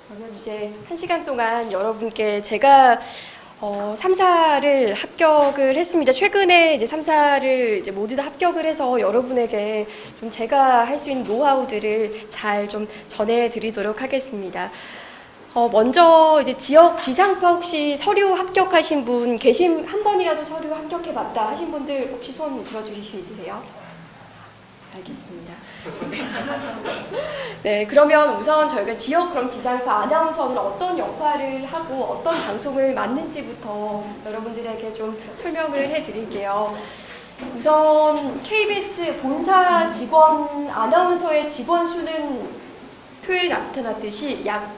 그러면 이제 1시간 동안 여러분께 제가 3사를 합격을 했습니다. 최근에 이제 3사를 이제 모두 다 합격을 해서 여러분에게 좀 제가 할 수 있는 노하우들을 잘 좀 전해드리도록 하겠습니다. 먼저 이제 지역 지상파 혹시 서류 합격하신 분 한 번이라도 서류 합격해봤다 하신 분들 혹시 손 들어주실 수 있으세요? 알겠습니다. 네, 그러면 우선 저희가 지역 그럼 지상파 아나운서는 어떤 역할을 하고 어떤 방송을 맡는지부터 여러분들에게 좀 설명을 해드릴게요. 우선 KBS 본사 직원 아나운서의 직원 수는 표에 나타났듯이 약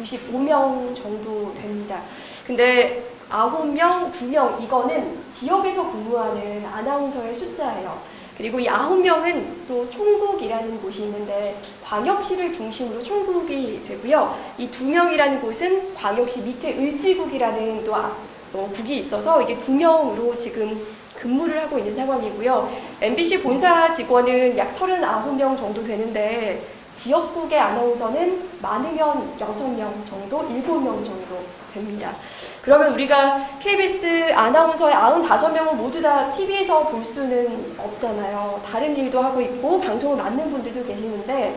95명 정도 됩니다. 근데 9명, 2명 이거는 지역에서 근무하는 아나운서의 숫자예요. 그리고 이 9명은 또 총국이라는 곳이 있는데 광역시를 중심으로 총국이 되고요. 이 2명이라는 곳은 광역시 밑에 을지국이라는 또 국이 있어서 이게 2명으로 지금 근무를 하고 있는 상황이고요. MBC 본사 직원은 약 39명 정도 되는데 지역국의 아나운서는 많으면 6명 정도, 7명 정도 됩니다. 그러면 우리가 KBS 아나운서의 95명은 모두 다 TV에서 볼 수는 없잖아요. 다른 일도 하고 있고 방송을 맡는 분들도 계시는데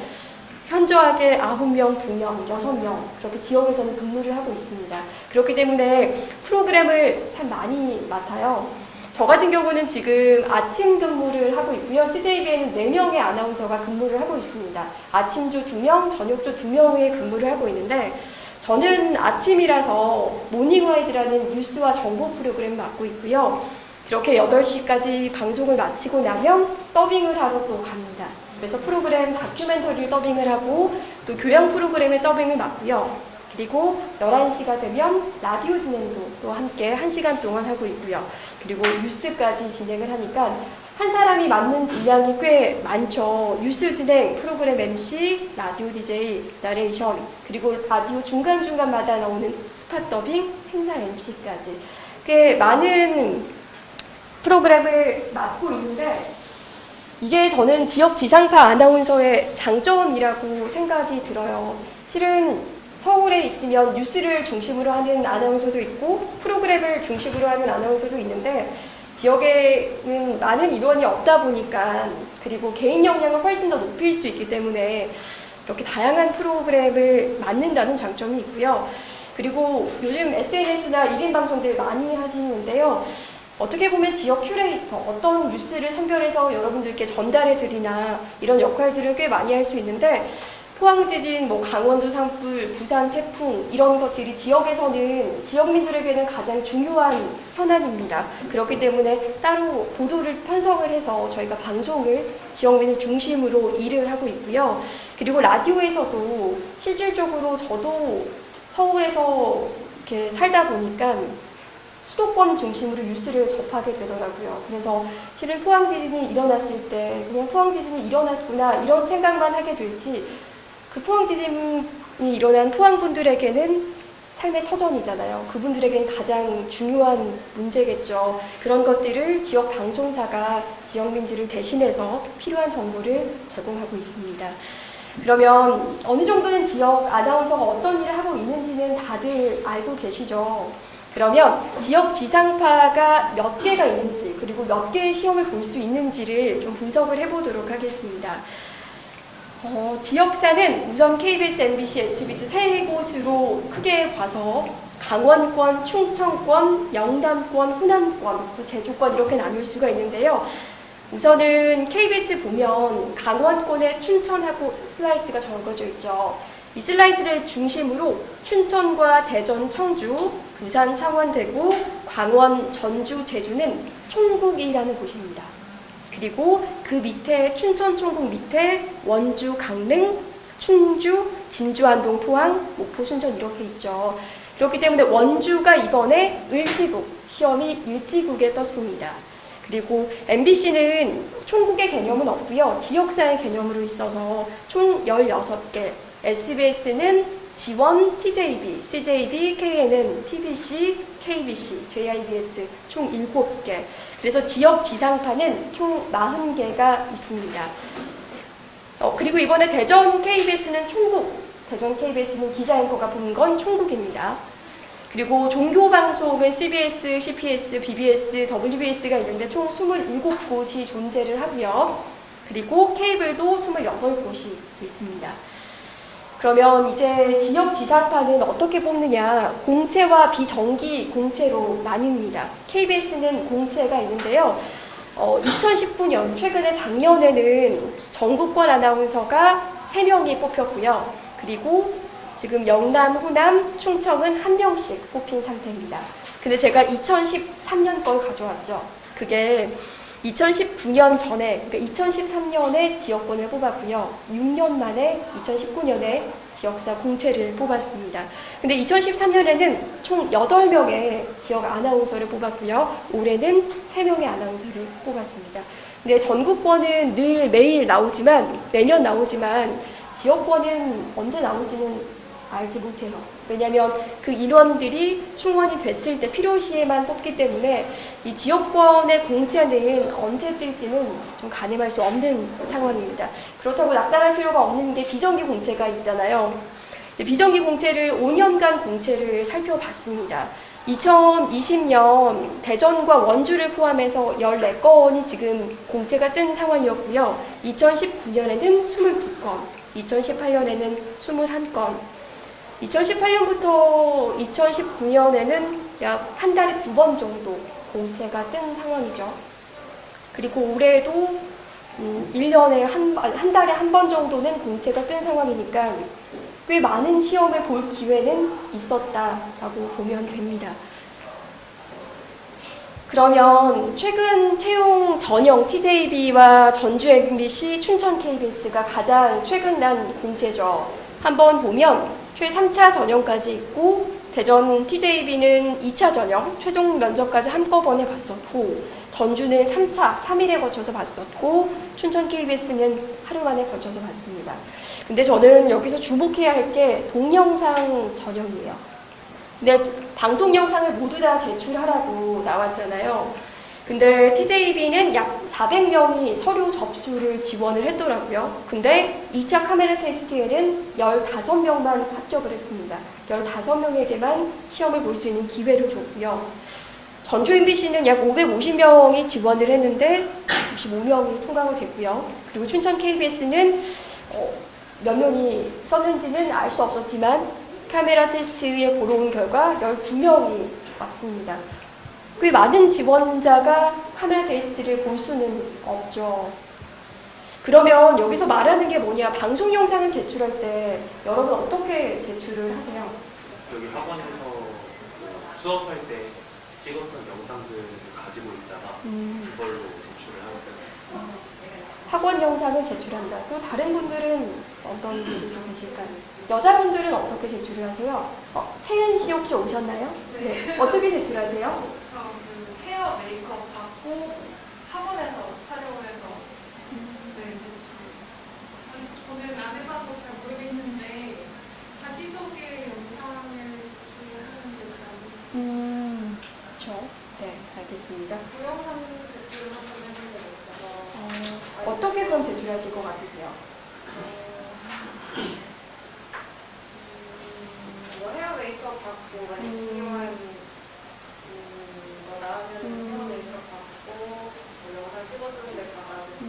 현저하게 9명, 2명, 6명 그렇게 지역에서는 근무를 하고 있습니다. 그렇기 때문에 프로그램을 참 많이 맡아요. 저 같은 경우는 지금 아침 근무를 하고 있고요. CJB에는 4명의 아나운서가 근무를 하고 있습니다. 아침조 2명, 저녁조 2명의 근무를 하고 있는데 저는 아침이라서 모닝와이드라는 뉴스와 정보 프로그램을 맡고 있고요. 이렇게 8시까지 방송을 마치고 나면 더빙을 하러 또 갑니다. 그래서 프로그램 다큐멘터리를 더빙을 하고 또 교양 프로그램의 더빙을 맡고요. 그리고 11시가 되면 라디오 진행도 또 함께 1시간 동안 하고 있고요. 그리고 뉴스까지 진행을 하니까 한 사람이 맡는 분량이 꽤 많죠. 뉴스 진행, 프로그램 MC, 라디오 DJ, 나레이션, 그리고 라디오 중간중간마다 나오는 스팟 더빙, 행사 MC까지 꽤 많은 프로그램을 맡고 있는데 이게 저는 지역 지상파 아나운서의 장점이라고 생각이 들어요. 실은 서울에 있으면 뉴스를 중심으로 하는 아나운서도 있고 프로그램을 중심으로 하는 아나운서도 있는데 지역에는 많은 인원이 없다 보니까 그리고 개인 역량을 훨씬 더 높일 수 있기 때문에 이렇게 다양한 프로그램을 맡는다는 장점이 있고요. 그리고 요즘 SNS나 1인 방송들 많이 하시는데요. 어떻게 보면 지역 큐레이터, 어떤 뉴스를 선별해서 여러분들께 전달해 드리나 이런 역할들을 꽤 많이 할 수 있는데 포항 지진, 강원도 산불, 부산 태풍 이런 것들이 지역에서는 지역민들에게는 가장 중요한 현안입니다. 그렇기 때문에 따로 보도를 편성을 해서 저희가 방송을 지역민을 중심으로 일을 하고 있고요. 그리고 라디오에서도 실질적으로 저도 서울에서 이렇게 살다 보니까 수도권 중심으로 뉴스를 접하게 되더라고요. 그래서 실은 포항 지진이 일어났을 때 그냥 포항 지진이 일어났구나 이런 생각만 하게 될지 그 포항 지진이 일어난 포항 분들에게는 삶의 터전이잖아요. 그분들에게는 가장 중요한 문제겠죠. 그런 것들을 지역 방송사가 지역민들을 대신해서 필요한 정보를 제공하고 있습니다. 그러면 어느 정도는 지역 아나운서가 어떤 일을 하고 있는지는 다들 알고 계시죠? 그러면 지역 지상파가 몇 개가 있는지 그리고 몇 개의 시험을 볼 수 있는지를 좀 분석을 해보도록 하겠습니다. 지역사는 우선 KBS, MBC, SBS 세 곳으로 크게 봐서 강원권, 충청권, 영남권, 호남권, 제주권 이렇게 나눌 수가 있는데요. 우선은 KBS 보면 강원권에 춘천하고 슬라이스가 적어져 있죠. 이 슬라이스를 중심으로 춘천과 대전, 청주, 부산, 창원, 대구, 광원, 전주, 제주는 총국이라는 곳입니다. 그리고 그 밑에 춘천 총국 밑에 원주, 강릉, 충주, 진주, 안동, 포항, 목포, 순천 이렇게 있죠. 그렇기 때문에 원주가 이번에 을지국, 시험이 을지국에 떴습니다. 그리고 MBC는 총국의 개념은 없고요. 지역사의 개념으로 있어서 총 16개, SBS는 지원, TJB, CJB, KNN, TBC, KBC, JIBS 총 7개. 그래서 지역 지상파는 총 40개가 있습니다. 그리고 이번에 대전 KBS는 총국 대전 KBS는 기자 앵커가 뽑는 건 총국입니다. 그리고 종교방송은 CBS, CPS, BBS, WBS가 있는데 총 27곳이 존재를 하고요. 그리고 케이블도 26곳이 있습니다. 그러면 이제 지역 지상파는 어떻게 뽑느냐? 공채와 비정기 공채로 나뉩니다. KBS는 공채가 있는데요. 2019년, 최근에 작년에는 전국권 아나운서가 3명이 뽑혔고요. 그리고 지금 영남, 호남, 충청은 1명씩 뽑힌 상태입니다. 근데 제가 2013년 걸 가져왔죠. 그게 2019년 전에, 그러니까 2013년에 지역권을 뽑았고요. 6년 만에 2019년에 지역사 공채를 뽑았습니다. 근데 2013년에는 총 8명의 지역 아나운서를 뽑았고요. 올해는 3명의 아나운서를 뽑았습니다. 근데 전국권은 늘 매일 나오지만, 매년 나오지만 지역권은 언제 나올지는 알지 못해요. 왜냐하면 그 인원들이 충원이 됐을 때 필요시에만 뽑기 때문에 이 지역권의 공채는 언제 뜰지는 좀 가늠할 수 없는 상황입니다. 그렇다고 낙담할 필요가 없는 게 비정기 공채가 있잖아요. 비정기 공채를 5년간 공채를 살펴봤습니다. 2020년 대전과 원주를 포함해서 14건이 지금 공채가 뜬 상황이었고요. 2019년에는 22건, 2018년에는 21건, 2018년부터 2019년에는 약 한 달에 2번 정도 공채가 뜬 상황이죠. 그리고 올해도 1년에 한 달에 한 번 정도는 공채가 뜬 상황이니까 꽤 많은 시험을 볼 기회는 있었다라고 보면 됩니다. 그러면 최근 채용 전형 TJB와 전주 MBC, 춘천 KBS가 가장 최근 난 공채죠. 한번 보면 최 3차 전형까지 있고 대전 TJB는 2차 전형, 최종 면접까지 한꺼번에 봤었고 전주는 3차, 3일에 거쳐서 봤었고 춘천 KBS는 하루 만에 거쳐서 봤습니다. 근데 저는 여기서 주목해야 할 게 동영상 전형이에요. 근데 방송 영상을 모두 다 제출하라고 나왔잖아요. 근데 TJB는 약 400명이 서류 접수를 지원을 했더라고요. 근데 2차 카메라 테스트에는 15명만 합격을 했습니다. 15명에게만 시험을 볼 수 있는 기회를 줬고요. 전주 MBC는 약 550명이 지원을 했는데 95명이 통과가 됐고요. 그리고 춘천 KBS는 몇 명이 썼는지는 알 수 없었지만 카메라 테스트에 보러 온 결과 12명이 왔습니다. 꽤 많은 지원자가 카메라 테스트를 볼 수는 없죠. 그러면 여기서 말하는 게 뭐냐? 방송 영상을 제출할 때 여러분 어떻게 제출을 하세요? 여기 학원에서 수업할 때 찍었던 영상들을 가지고 있다가 그걸로 제출을 하거든요. 학원 영상을 제출한다. 또 다른 분들은 어떤 분들이 계실까요? 여자분들은 어떻게 제출을 하세요? 세은 씨 혹시 오셨나요? 네. 어떻게 제출하세요? 저 헤어 메이크업 받고 학원에서 촬영을 해서 네, 저는 안 해봐서 잘 모르겠는데 자기소개 영상을 하는 게 그렇죠. 네, 알겠습니다. 동영상 제출을 하는 게 있어서 어떻게 그럼 제출하실 것 같으세요? 뭐 헤어 메이크업 받고 만약 중요한 뭐 나오면 헤어 메이크업 받고 뭐 영상 찍어주는 데 가가지고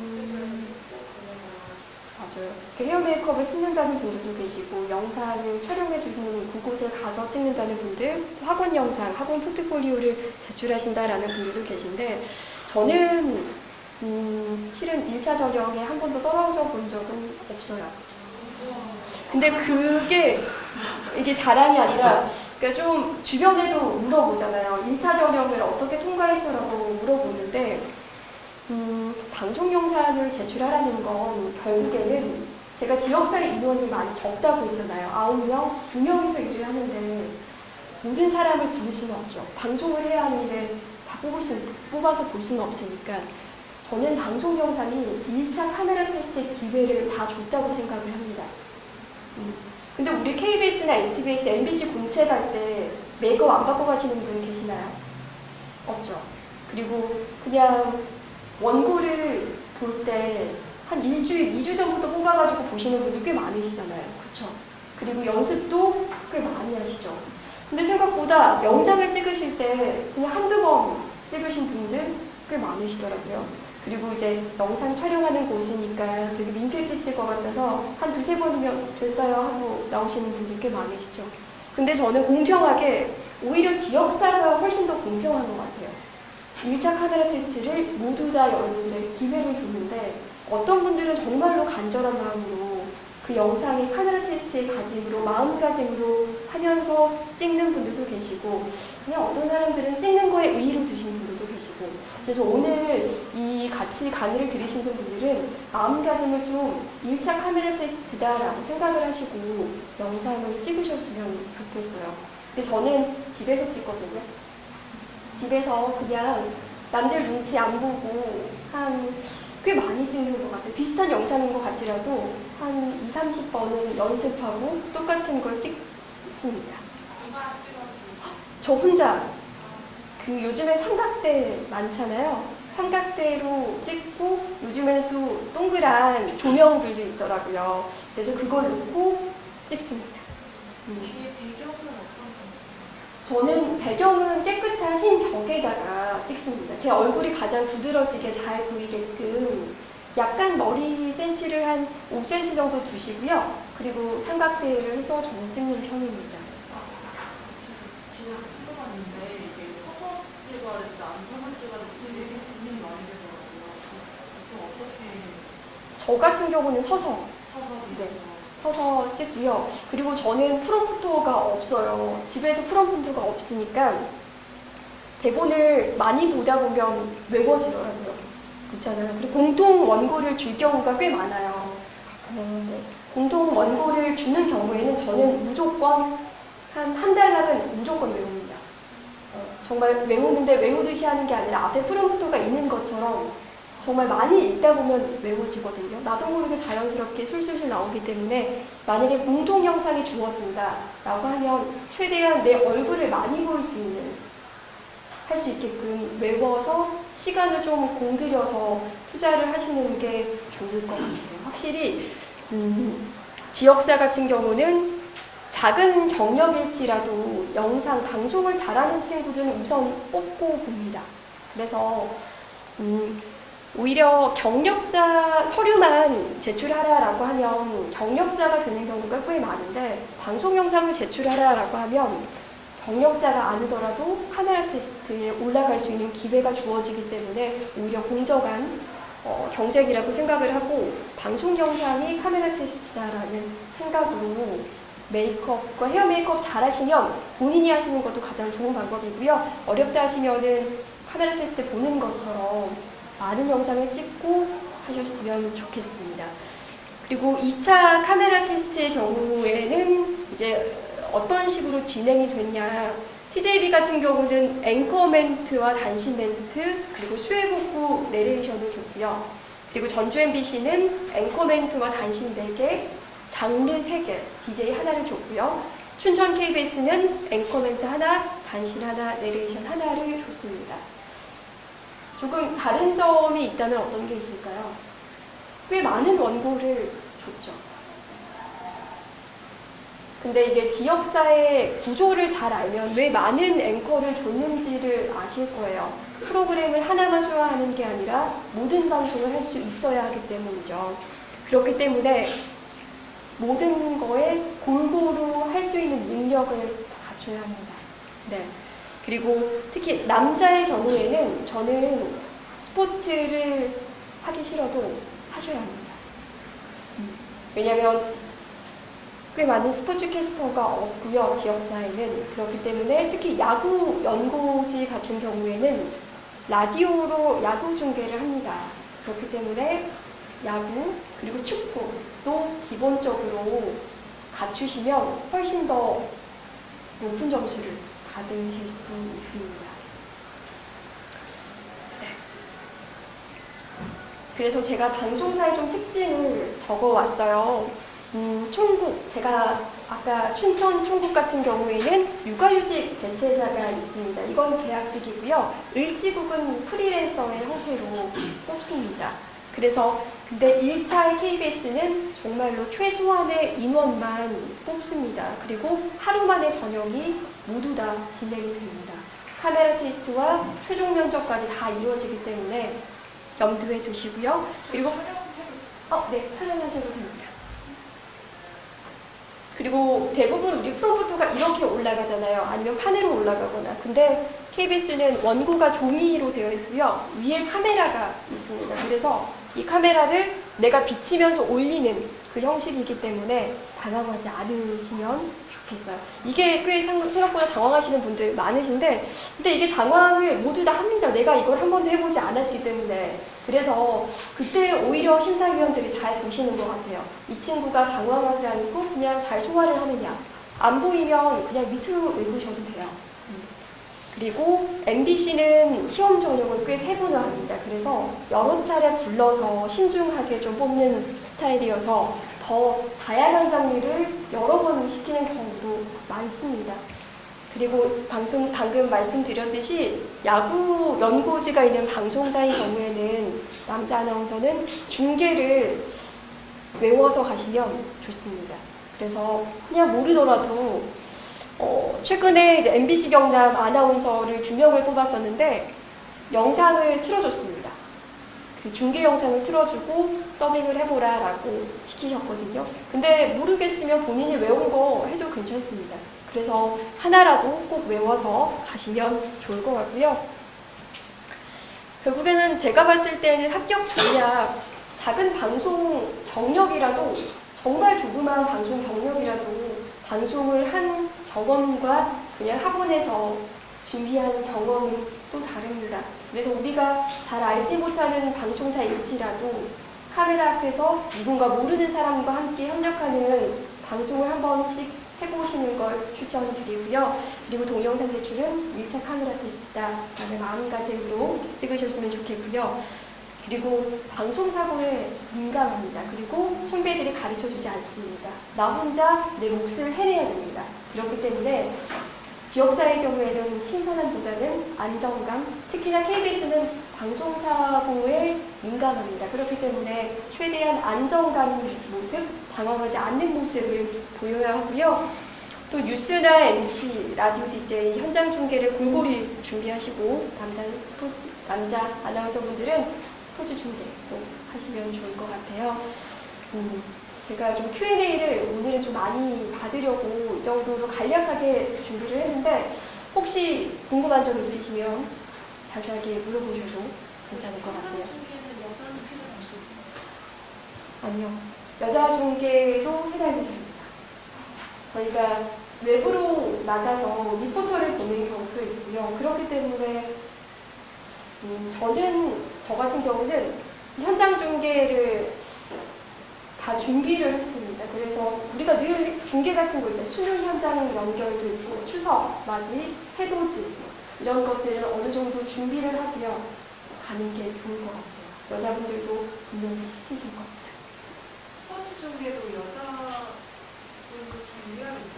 맞아요. 헤어 메이크업을 찍는다는 분들도 계시고 영상을 촬영해주는 그곳에 가서 찍는다는 분들, 또 학원 영상, 학원 포트폴리오를 제출하신다라는 분들도 계신데 저는 실은 1차 전형에 한 번도 떨어져 본 적은 없어요. 근데 이게 자랑이 아니라 그러니까 좀 주변에도 물어보잖아요. 1차 전형을 어떻게 통과해서라고 물어보는데 방송 영상을 제출하라는 건 결국에는 제가 지역사회 인원이 많이 적다고 했잖아요. 9명, 2명이서 일을 하는데 모든 사람을 부를 수는 없죠. 방송을 해야 하는데 다 뽑아서 볼 수는 없으니까 저는 방송 영상이 1차 카메라 테스트의 기회를 다 줬다고 생각을 합니다. 근데 우리 KBS나 SBS, MBC 공채 갈 때 메이크업 안 받고 가시는 분 계시나요? 없죠. 그리고 그냥 원고를 볼 때 한 일주일, 2주 전부터 뽑아가지고 보시는 분들 꽤 많으시잖아요. 그쵸? 그리고 연습도 꽤 많이 하시죠. 근데 생각보다 영상을 찍으실 때 그냥 한두 번 찍으신 분들 꽤 많으시더라고요. 그리고 이제 영상 촬영하는 곳이니까 되게 민폐끼칠 것 같아서 한 두세 번이면 됐어요 하고 나오시는 분들 꽤 많으시죠. 근데 저는 공평하게 오히려 지역사가 훨씬 더 공평한 것 같아요. 1차 카메라 테스트를 모두 다 여러분들에게 기회를 줬는데 어떤 분들은 정말로 간절한 마음으로 그 영상의 카메라 테스트의 가짐으로 마음가짐으로 하면서 찍는 분들도 계시고 그냥 어떤 사람들은 찍는 거에 의의를 두시는 분들도 계시고 그래서 오늘 이 같이 강의를 들으신 분들은 마음가짐을 좀 1차 카메라 테스트다라고 생각을 하시고 영상을 찍으셨으면 좋겠어요. 근데 저는 집에서 찍거든요. 집에서 그냥 남들 눈치 안 보고 꽤 많이 찍는 것 같아요. 비슷한 영상인 것 같지라도 한 2, 30번은 연습하고 똑같은 걸 찍습니다. 저 혼자 요즘에 삼각대 많잖아요. 삼각대로 찍고 요즘에는 또 동그란 조명들도 있더라고요. 그래서 그걸 놓고 찍습니다. 저는 배경은 깨끗한 흰 벽에다가 찍습니다. 제 얼굴이 가장 두드러지게 잘 보이게끔 약간 머리 센치를 한 5cm 정도 두시고요. 그리고 삼각대를 해서 저는 찍는 편입니다. 제가 궁금한데 이게 서서 찍어야 될지 앉아서 찍어야 될지 되게 고민이 많이 되더라고요. 또 어떻게 저 같은 경우는 서서 서서 서서 찍고요. 그리고 저는 프롬프터가 없어요. 집에서 프롬프터가 없으니까 대본을 많이 보다 보면 외워지더라고요. 그렇잖아요. 그리고 공통 원고를 줄 경우가 꽤 많아요. 공통 원고를 주는 경우에는 저는 무조건 한 달날은 무조건 외웁니다. 정말 외우는데 외우듯이 하는 게 아니라 앞에 프롬프터가 있는 것처럼 정말 많이 읽다 보면 외워지거든요. 나도 모르게 자연스럽게 술술술 나오기 때문에 만약에 공통 영상이 주어진다라고 하면 최대한 내 얼굴을 많이 볼 수 있는 할 수 있게끔 외워서 시간을 좀 공들여서 투자를 하시는 게 좋을 것 같아요. 확실히 지역사 같은 경우는 작은 경력일지라도 영상 방송을 잘하는 친구들은 우선 뽑고 봅니다. 그래서 오히려 경력자 서류만 제출하라라고 하면 경력자가 되는 경우가 꽤 많은데 방송 영상을 제출하라라고 하면 경력자가 아니더라도 카메라 테스트에 올라갈 수 있는 기회가 주어지기 때문에 오히려 공정한 경쟁이라고 생각을 하고 방송 영상이 카메라 테스트다라는 생각으로 메이크업과 헤어 메이크업 잘 하시면 본인이 하시는 것도 가장 좋은 방법이고요. 어렵다 하시면은 카메라 테스트 보는 것처럼 많은 영상을 찍고 하셨으면 좋겠습니다. 그리고 2차 카메라 테스트의 경우에는 이제 어떤 식으로 진행이 됐냐. TJB 같은 경우는 앵커 멘트와 단신 멘트, 그리고 수혜복구 내레이션을 줬고요. 그리고 전주 MBC는 앵커 멘트와 단신 4개, 장르 3개, DJ 하나를 줬고요. 춘천 KBS는 앵커 멘트 하나, 단신 하나, 내레이션 하나를 줬습니다. 조금 다른 점이 있다면 어떤 게 있을까요? 꽤 많은 원고를 줬죠. 근데 이게 지역사의 구조를 잘 알면 왜 많은 앵커를 줬는지를 아실 거예요. 프로그램을 하나만 소화하는 게 아니라 모든 방송을 할 수 있어야 하기 때문이죠. 그렇기 때문에 모든 거에 골고루 할 수 있는 능력을 갖춰야 합니다. 네. 그리고 특히 남자의 경우에는 저는 스포츠를 하기 싫어도 하셔야 합니다. 왜냐하면 꽤 많은 스포츠 캐스터가 없고요. 지역사회는. 그렇기 때문에 특히 야구 연고지 같은 경우에는 라디오로 야구 중계를 합니다. 그렇기 때문에 야구 그리고 축구도 기본적으로 갖추시면 훨씬 더 높은 점수를 받으실 수 있습니다. 그래서 제가 방송사의 좀 특징을 적어왔어요. 총국, 제가 아까 춘천 총국 같은 경우에는 육아휴직 대체자가 있습니다. 이건 계약직이고요. 을지국은 프리랜서의 형태로 뽑습니다. 그래서 근데 1차 KBS는 정말로 최소한의 인원만 뽑습니다. 그리고 하루 만에 전형이 모두 다 진행이 됩니다. 카메라 테스트와 최종 면접까지 다 이루어지기 때문에 염두에 두시고요. 그리고 네, 촬영하셔도 됩니다. 그리고 대부분 우리 프롬프트가 이렇게 올라가잖아요. 아니면 판으로 올라가거나. 근데 KBS는 원고가 종이로 되어 있고요. 위에 카메라가 있습니다. 그래서 이 카메라를 내가 비치면서 올리는 그 형식이기 때문에 당황하지 않으시면 좋겠어요. 이게 꽤 생각보다 당황하시는 분들 많으신데, 근데 이게 당황을 모두 다 합니다. 내가 이걸 한 번도 해보지 않았기 때문에. 그래서 그때 오히려 심사위원들이 잘 보시는 것 같아요. 이 친구가 당황하지 않고 그냥 잘 소화를 하느냐. 안 보이면 그냥 밑으로 읽으셔도 돼요. 그리고 MBC는 시험 전형을 꽤 세분화합니다. 그래서 여러 차례 불러서 신중하게 좀 뽑는 스타일이어서 더 다양한 장르를 여러 번 시키는 경우도 많습니다. 그리고 방금 말씀드렸듯이 야구 연고지가 있는 방송사인 경우에는 남자 아나운서는 중계를 외워서 가시면 좋습니다. 그래서 그냥 모르더라도 최근에 이제 MBC 경남 아나운서를 2명을 뽑았었는데 영상을 틀어줬습니다. 그 중계 영상을 틀어주고 더빙을 해보라라고 시키셨거든요. 근데 모르겠으면 본인이 외운 거 해도 괜찮습니다. 그래서 하나라도 꼭 외워서 가시면 좋을 것 같고요. 결국에는 제가 봤을 때는 합격 전략, 작은 방송 경력이라도, 정말 조그마한 방송 경력이라도 방송을 한 경험과 그냥 학원에서 준비한 경험은 또 다릅니다. 그래서 우리가 잘 알지 못하는 방송사일지라도 카메라 앞에서 누군가 모르는 사람과 함께 협력하는 방송을 한 번씩 해보시는 걸 추천드리고요. 그리고 동영상 제출은 1차 카메라 테스트다라는 마음가짐으로 찍으셨으면 좋겠고요. 그리고 방송사고에 민감합니다. 그리고 선배들이 가르쳐주지 않습니다. 나 혼자 내 몫을 해내야 됩니다. 그렇기 때문에 지역사의 경우에는 신선함보다는 안정감, 특히나 KBS는 방송사고에 민감합니다. 그렇기 때문에 최대한 안정감 모습, 당황하지 않는 모습을 보여야 하고요. 또 뉴스나 MC, 라디오 DJ, 현장 중계를 골고루 준비하시고 남자 아나운서분들은 스포츠 중계도 하시면 좋을 것 같아요. 제가 좀 Q&A를 오늘은 좀 많이 받으려고 이 정도로 간략하게 준비를 했는데 혹시 궁금한 점 있으시면 자세하게 물어보셔도 괜찮을 것 같아요. 아니요. 여자 중계도 해당되십니다. 저희가 외부로 나가서 리포터를 보는 경우도 있고요. 그렇기 때문에 저 같은 경우는 현장 중계를 다 준비를 했습니다. 그래서 우리가 늘 중계 같은 거 있잖아요. 수능 현장 연결도 있고 추석, 맞이, 해돋이 이런 것들을 어느 정도 준비를 하고요. 가는 게 좋을 것 같아요. 여자분들도 분명히 시키실 겁니다. 스포츠 중계도 여자분도 준비하겠죠?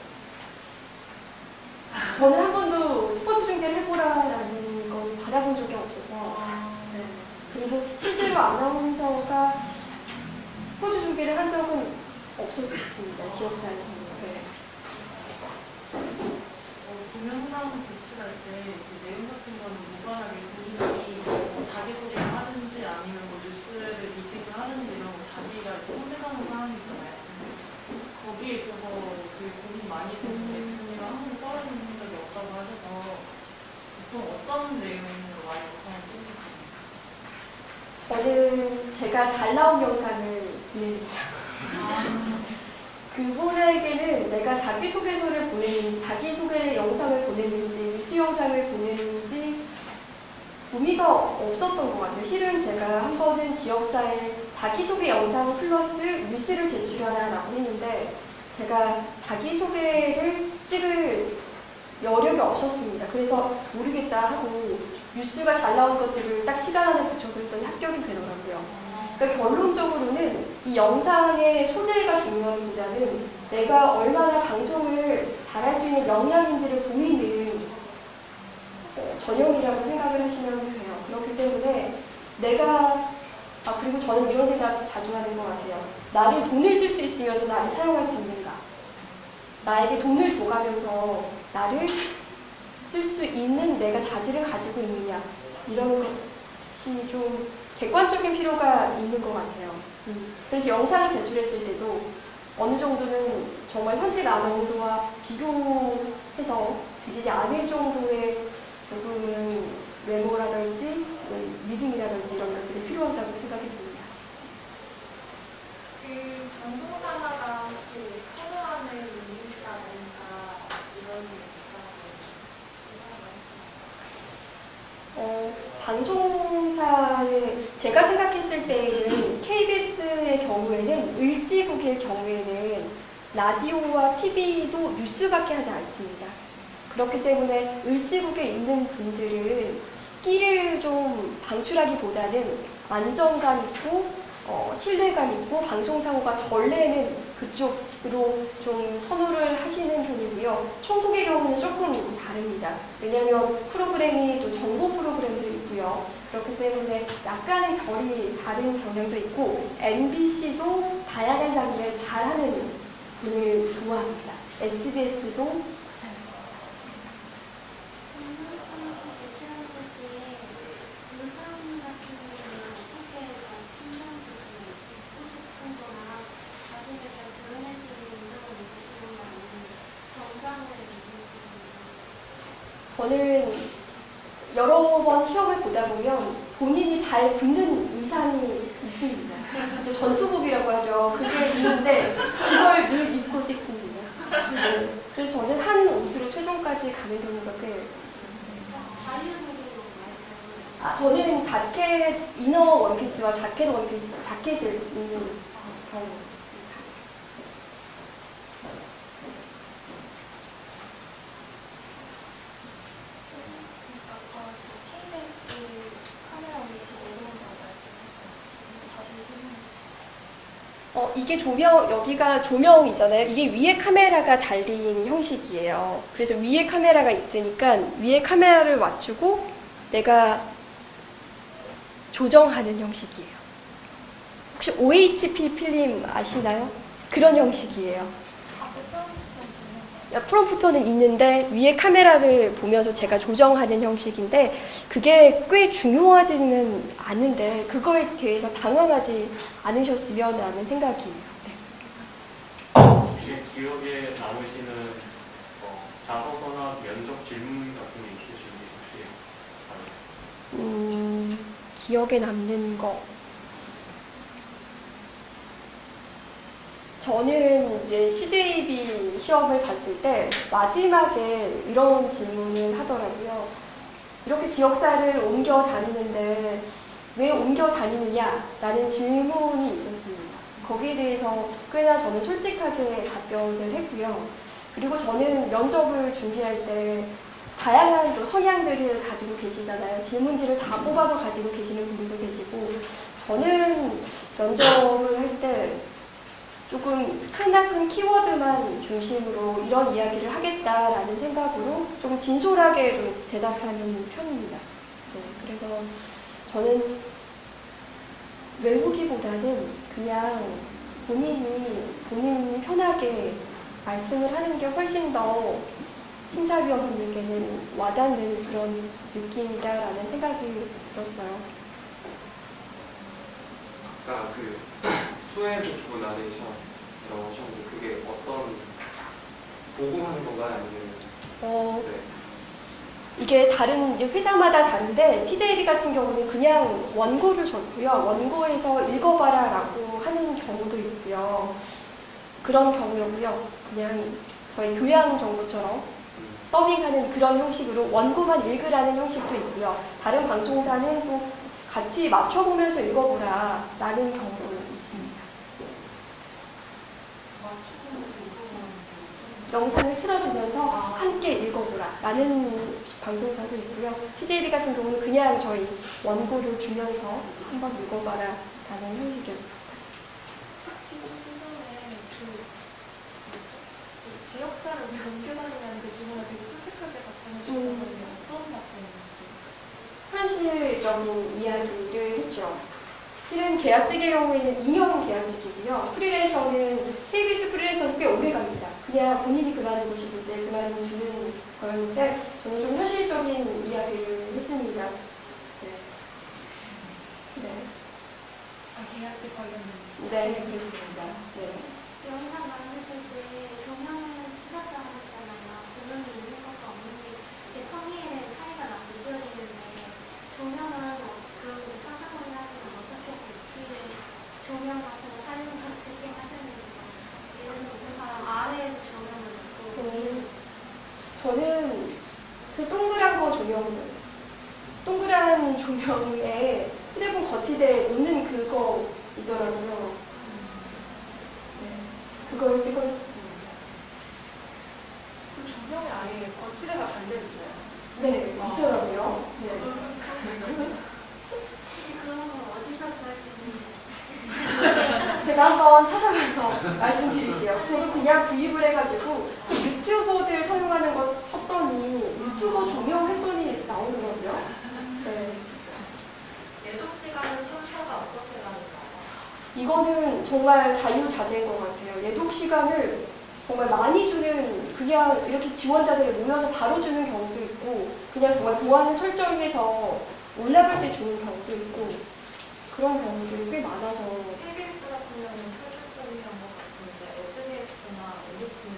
저는 한 번도 스포츠 중계를 해보라라는 건 받아본 적이 없어서 네. 그리고 실제로 아나운서가 스포츠 중계를 한 적은 없었습니다. 지역사에서는. 네. 동영상 제출할 때 그 내용 같은 거는 무관하게 본인이 자기소개를 하든지 아니면 뭐 뉴스를 미팅을 하든지 이런 거 자기가 선택하는 사항이잖아요. 거기에 있어서 그 고민 많이 되는 대표님과 항상 떨어진 적이 없다고 하셔서 보통 어떤 내용으로 많이 영상을 찍으세요? 저는 제가 잘 나온 영상을 보냅니다. 그분에게는 내가 자기소개서를 보내는지, 자기소개 영상을 보내는지, 뉴스 영상을 보내는지 의미가 없었던 것 같아요. 실은 제가 한 번은 지역사에 자기소개 영상 플러스 뉴스를 제출하라고 했는데 제가 자기소개를 찍을 여력이 없었습니다. 그래서 모르겠다 하고 뉴스가 잘 나온 것들을 딱 시간 안에 붙여서 했더니 합격이 되더라고요. 그러니까 결론적으로는 이 영상의 소재가 중요하기보다는 내가 얼마나 방송을 잘할 수 있는 역량인지를 보이는 전형이라고 생각을 하시면 돼요. 그렇기 때문에 내가 그리고 저는 이런 생각 자주 하는 것 같아요. 나를 돈을 쓸 수 있으면서 나를 사용할 수 있는가? 나에게 돈을 줘가면서 나를 쓸 수 있는 내가 자질을 가지고 있느냐? 이런 것이 좀 객관적인 필요가 있는 것 같아요. 그래서 영상을 제출했을 때도 어느 정도는 정말 현직 아나운서와 비교해서 되지 않을 정도의 조금은 외모라든지 리딩이라든지 이런 것들이 필요하다고 생각이 듭니다. 그 방송사마다 혹시 선호하는 인기가 뭔가 이런 방송사에 제가 생각했을 때에는 KBS의 경우에는 을지국의 경우에는 라디오와 TV도 뉴스밖에 하지 않습니다. 그렇기 때문에 을지국에 있는 분들은 끼를 좀 방출하기보다는 안정감 있고 신뢰감 있고 방송사고가 덜 내는 그쪽으로 좀 선호를 하시는 편이고요. 천국의 경우는 조금 다릅니다. 왜냐하면 프로그램이 또 정보 프로그램도 있고요. 그렇기 때문에 약간의 결이 다른 경향도 있고 MBC도 다양한 장르를 잘하는 분을 좋아합니다. SBS도 마찬가지입니다. 저는 여러 번 시험을 보다 보면 본인이 잘 붙는 의상이 있습니다. 이제 전투복이라고 하죠. 그게 있는데 그걸 늘 입고 찍습니다. 네. 그래서 저는 한 옷으로 최종까지 가는 경우가 꽤 있습니다. 저는 자켓, 이너 원피스와 자켓 원피스, 자켓을 입는 경우. 이게 여기가 조명이잖아요. 이게 위에 카메라가 달린 형식이에요. 그래서 위에 카메라가 있으니까 위에 카메라를 맞추고 내가 조정하는 형식이에요. 혹시 OHP 필름 아시나요? 그런 형식이에요. 프롬프터는 있는데 위에 카메라를 보면서 제가 조정하는 형식인데 그게 꽤 중요하지는 않은데 그거에 대해서 당황하지 않으셨으면 하는 생각이에요. 네. 기억에 남으시는 자소서나 면접 질문 같은 게 있으신지 혹시 기억에 남는 거. 저는 이제 CJB 시험을 봤을 때 마지막에 이런 질문을 하더라고요. 이렇게 지역사를 옮겨 다니는데 왜 옮겨 다니느냐라는 질문이 있었습니다. 거기에 대해서 꽤나 저는 솔직하게 답변을 했고요. 그리고 저는 면접을 준비할 때 다양한 또 성향들을 가지고 계시잖아요. 질문지를 다 뽑아서 가지고 계시는 분들도 계시고 저는 면접을 할 때 조금 크나큰 키워드만 중심으로 이런 이야기를 하겠다라는 생각으로 좀 진솔하게 좀 대답하는 편입니다. 네, 그래서 저는 외우기보다는 그냥 본인이 편하게 말씀을 하는 게 훨씬 더 심사위원분들께는 와닿는 그런 느낌이다라는 생각이 들었어요. 아까 수행 부 나레이션이라고 하셨는데 그게 어떤 복음하는 건가요? 아니면 네. 이게 다른 이제 회사마다 다른데 TJB 같은 경우는 그냥 원고를 줬고요. 원고에서 읽어봐라라고 하는 경우도 있고요. 그런 경우였고요. 그냥 저희 교양 정보처럼 더빙하는 그런 형식으로 원고만 읽으라는 형식도 있고요. 다른 방송사는 또 같이 맞춰보면서 읽어보라라는 경우도 있습니다. 영상을 틀어주면서 함께 읽어보라라는 방송사도 있고요. TJB 같은 경우는 그냥 저희 원고를 주면서 한번 읽어봐라라는 형식이었습니다. 혹시 예전에 지역사를 옮겨다니는 그 질문을 되게 솔직하게 답변해주셨는데 어떤 답변이었어요? 현실적인 이야기를 했죠. 실은 계약직의 경우에는 2년 계약직이고요. 프리랜서는 KBS 프리랜서는 꽤 오래 갑니다. 그냥 본인이 그만두고 싶을 때 그만두고 주는 거였는데 저는 좀 현실적인 이야기를 했습니다. 네. 네. 계약직 관련된. 네, 그렇습니다. 네. 영상 만드실 때 조명은 투자자가 있잖아요. 조명이 있는 것도 없는 게 이게 성의에 차이가 느껴지는데 조명은 그런 상상을 하시면 어떻게 배치를 조명 같은 거 사용을 어떻게 하시는 거예요? 예를 들어 어떤 사람 아래에서 조명을 놓고 저는 그 동그란 거 동그란 조명에 휴대폰 거치대에 놓는 그거 있더라고요. 네, 그걸 찍었습니다. 그 조명에 아예 거치대가 달려있어요. 네, 있더라고요. 네. 그런 거 어디서 구할 수 있는지 제가 한번 찾아가서 말씀드릴게요. 저도 그냥 구입을 해가지고 유튜버들 사용하는 거 쳤더니 유튜버 조명 했더니 나오더라고요. 네. 예독 시간은 순서가 어떻게 다른가요? 이거는 정말 자유자재인 것 같아요. 예독 시간을 정말 많이 주는, 그냥 이렇게 지원자들이 모여서 바로 주는 경우도 있고, 그냥 정말 보안을 철저히 해서 올라갈 때 주는 경우도 있고, 그런 경우들이 꽤 많아서. KBS 같은 경우는 표준적이란 것 같은데 SBS나 MBC는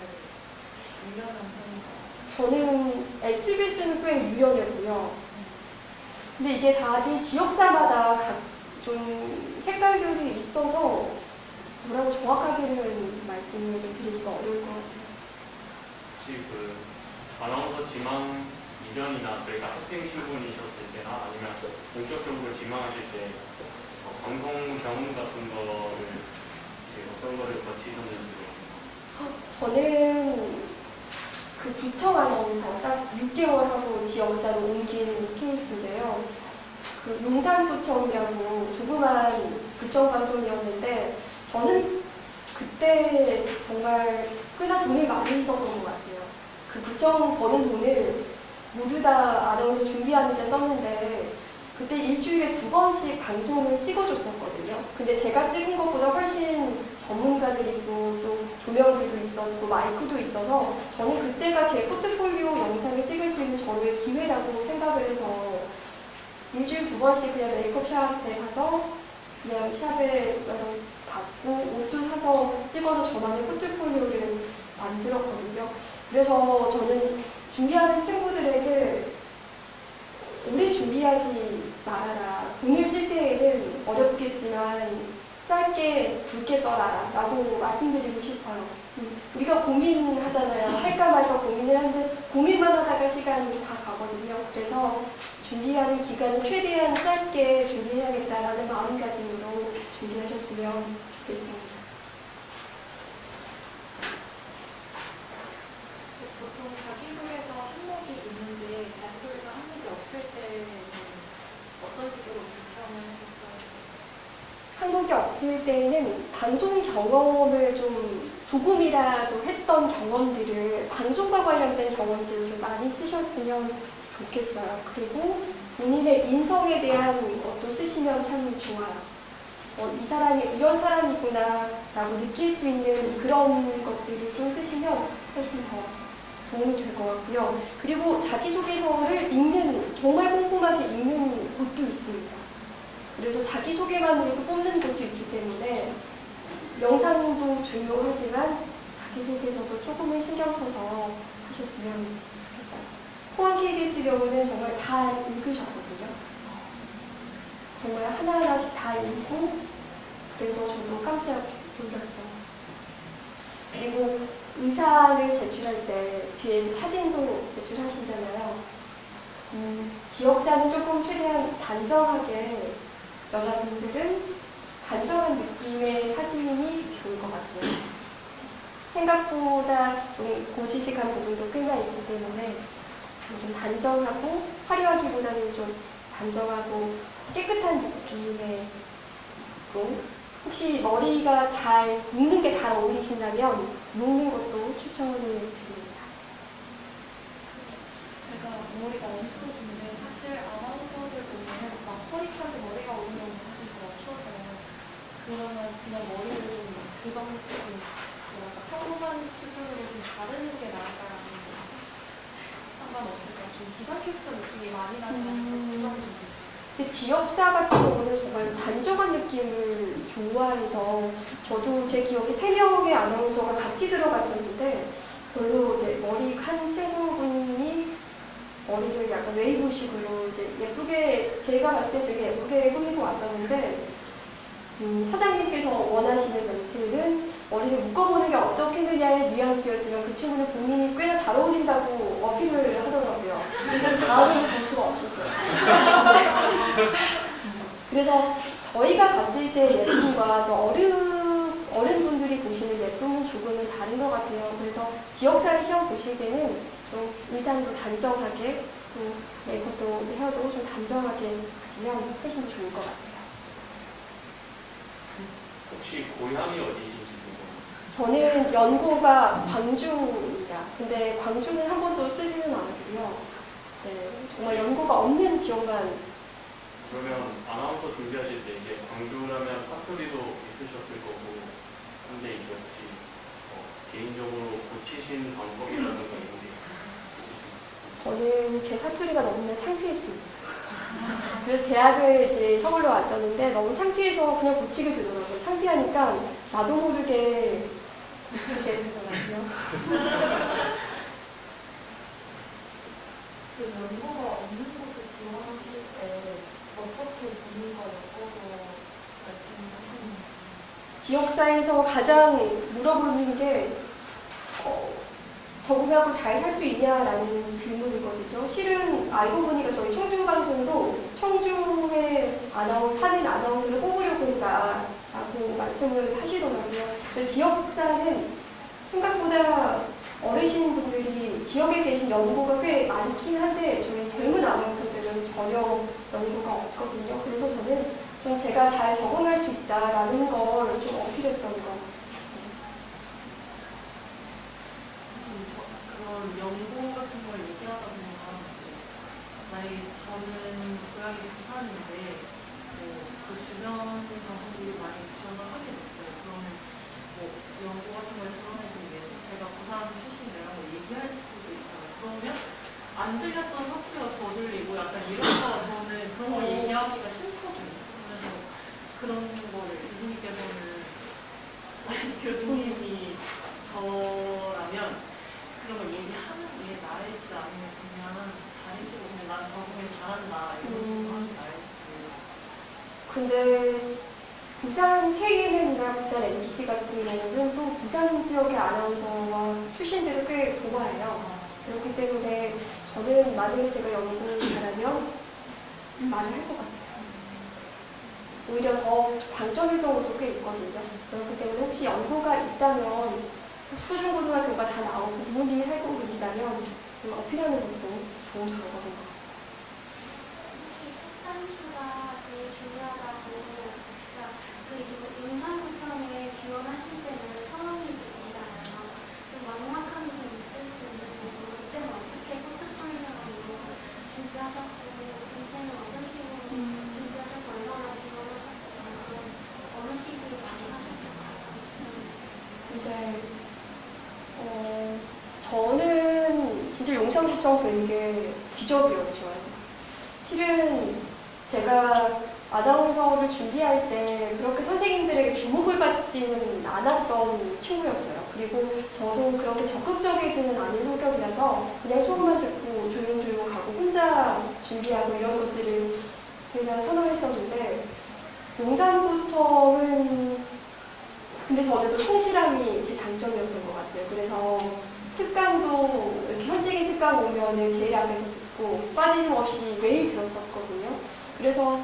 유명한 편인가요? 저는 SBS는 꽤 유연했고요. 근데 이게 다들 지역사마다 좀 색깔들이 있어서 뭐라고 정확하게는 말씀을 드리기가 어려울 것 같아요. 혹시 그 아나운서 지망 이전이나 저희가 학생 신분이셨을 때나 아니면 본격적으로 지망하실 때 방송 경험 같은 거를 어떤 거를 거치셨는지. 저는 그 구청 아나운서 딱 6개월 하고 지역사로 옮긴 케이스인데요. 그 용산구청이라고 조그만 구청 방송이었는데 저는 그때 정말 꽤나 돈이 많이 있었던 것 같아요. 그 구청 버는 돈을 모두 다 아나운서 준비하는 데 썼는데 그때 일주일에 2번씩 방송을 찍어줬었거든요. 근데 제가 찍은 것보다 훨씬 전문가들 있고 또 조명들도 있었고 마이크도 있어서 저는 그때가 제 포트폴리오 영상을 찍을 수 있는 저의 기회라고 생각을 해서 일주일 2번씩 그냥 메이크업샵 때 가서 그냥 샵에 가서 받고 옷도 사서 찍어서 저만의 포트폴리오를 만들었거든요. 그래서 저는 준비하는 친구들에게 오래 준비하지 말아라. 돈을 쓸 때에는 어렵겠지만 짧게 굵게 써라 라고 말씀드리고 싶어요. 우리가 고민하잖아요. 할까 말까 고민을 하는데 고민만 하다가 시간이 다 가거든요. 그래서 준비하는 기간을 최대한 짧게 준비해야겠다라는 마음가짐으로 준비하셨으면 좋겠습니다. 보통 자기소개서 항목이 있는데 자기소개서 항목이 없을 때는 어떤 식으로 구성을 했었어요? 항목이 없을 때는 방송 경험을 좀 조금이라도 했던 경험들을 방송과 관련된 경험들을 좀 많이 쓰셨으면 좋겠어요. 그리고 본인의 인성에 대한 것도 쓰시면 참 좋아요. 이 사람이 이런 사람이구나 라고 느낄 수 있는 그런 것들을 좀 쓰시면 훨씬 더 도움이 될 것 같고요. 그리고 자기소개서를 읽는, 정말 꼼꼼하게 읽는 곳도 있습니다. 그래서 자기소개만으로도 뽑는 곳도 있기 때문에 영상도 중요하지만 자기소개서도 조금은 신경 써서 하셨으면 좋겠어요. 포항 KBS 경우는 정말 다 읽으셨거든요. 정말 하나하나씩 다 읽고 그래서 저도 깜짝 놀랐어요. 그리고 의사를 제출할 때 뒤에 사진도 제출하시잖아요. 지역사는 조금 최대한 단정하게 여자분들은 단정한 느낌의 사진이 좋을 것 같아요. 생각보다 좀 고지식한 부분도 꽤나 있기 때문에 좀 단정하고 화려하기보다는 좀 단정하고 깨끗한 느낌의 혹시 머리가 잘 묶는 게 잘 어울리신다면 묶는 것도 추천을 드립니다. 제가 머리가 엄청 긴데 사실 아나운서들 보면 막 허리까지 머리가 오는 경우 사실 더 없어서 그러면 그냥 머리를 좀 교정, 뭐랄까, 평범한 수준으로 좀 자르는 게 나을까요? 아니면 상관없을까요? 좀 기상캐스터 느낌이 많이 나지 않아서 교정 좀. 근데 지역사 같은 경우는 정말 단정한 느낌을 좋아해서 저도 제 기억에 3명의 아나운서가 같이 들어갔었는데 별로 이제 머리 한 친구분이 머리를 약간 웨이브식으로 이제 예쁘게 제가 봤을 때 되게 예쁘게 꾸미고 왔었는데 사장님께서 원하시는 멘트는 머리를 묶어보는 게 어떻겠느냐의 뉘앙스였지만 그 친구는 본인이 꽤나 잘 어울린다고 어필을 하더라고요. 그래서 다음에는 볼 수가 없었어요. 그래서 저희가 봤을 때 예쁨과 또 어른분들이 보시는 예쁨은 조금은 다른 것 같아요. 그래서 지역사회 시험 보실 때는 좀 의상도 단정하게 또 메이크업도 헤어도 좀 단정하게 하시면 훨씬 더 좋을 것 같아요. 혹시 고향이 어디이신지 저는 연고가 광주입니다. 근데 광주는 한 번도 쓰지는 않았고요. 네, 정말 연고가 없는 지역만. 그러면 아나운서 준비하실 때 이제 광주라면 사투리도 있으셨을 거고 근데 이제 혹시 개인적으로 고치신 방법이라든가 이런 게 있으신가요? 저는 제 사투리가 너무나 창피했습니다. 그래서 대학을 이제 서울로 왔었는데 너무 창피해서 그냥 고치게 되더라고요. 창피하니까 나도 모르게 고치게 되더라고요. 그 연고가 없는 곳에 지원하실 때 어떻게 본인과 엮어서 말씀하시는지. 지역사에서 가장 물어보는 게 적응하고 잘 살 수 있냐라는 질문이거든요. 실은 알고 보니까 저희 청주 방송도 청주의 사는 아나운서를 뽑으려고 한다라고 말씀을 하시더라고요. 지역사는 생각보다 어르신분들이 지역에 계신 연고가 꽤 많긴 한데 저희 젊은 아나운서들은 전혀 연고가 없거든요. 그래서 저는 좀 제가 잘 적응할 수 있다라는 걸 좀 어필했던 것 같아요. 그런 연고 같은 걸 얘기하다 보면 만약에 저는 고향이 부산인데 그 주변 방송국이 많이 지원을 하게 됐어요. 그러면 연고 같은 걸 드러내기 위해서 제가 부산 출신이라고 얘기할 수도 있잖아요. 그러면 안 들렸던 사투리가 더 들리고 약간 이러서 저는 그런 걸 얘기하기가 싫거든요. 그래서 그런 걸 교수님께서는 교수님이 저라면 그런 걸 얘기하는 게 나을지 아니면 그냥 다른 식으로 그냥 난 적응을 잘한다 이런 식으로 하는 게 나을지. 근데 부산 KNN이나 부산 MBC 같은 경우는 또 부산 지역의 아나운서와 출신들을 꽤 좋아해요. 그렇기 때문에 저는 만약에 제가 연구를 잘하면 말을 할 것 같아요. 오히려 더 장점일 경우도 꽤 있거든요. 그렇기 때문에 혹시 연구가 있다면 초중고등학교가 다 나오고 부모님이 살고 계시다면 어필하는 것도 좋은 방법인 것 같아요. 속단수가 제일 중요하다고. 그러니까 그 용산구청에 지원하실 때는 성함이 있으시잖아요. 좀 막막함이 좀 있을 수 있는데 그때는 어떻게 포트폴리오로 준비하셨고 전체는 어떤 식으로 준비하셨고 얼마나 지원하셨고 어느 시기에 많이 하셨을까요? 근데 저는 진짜 용산구청 된 게 기적이었죠. 실은 제가 아나운서를 준비할 때 그렇게 선생님들에게 주목을 받지는 않았던 친구였어요. 그리고 저도 그렇게 적극적이지는 않은 성격이라서 그냥 수업만 듣고 조용조용 가고 혼자 준비하고 이런 것들을 그냥 선호했었는데 용산구청은 근데 저는 또 성실함이 제 장점이었던 것 같아요. 그래서 특강도 이렇게 현직인 특강 오면은 제일 앞에서 듣고 빠짐없이 매일 들었었거든요. 그래서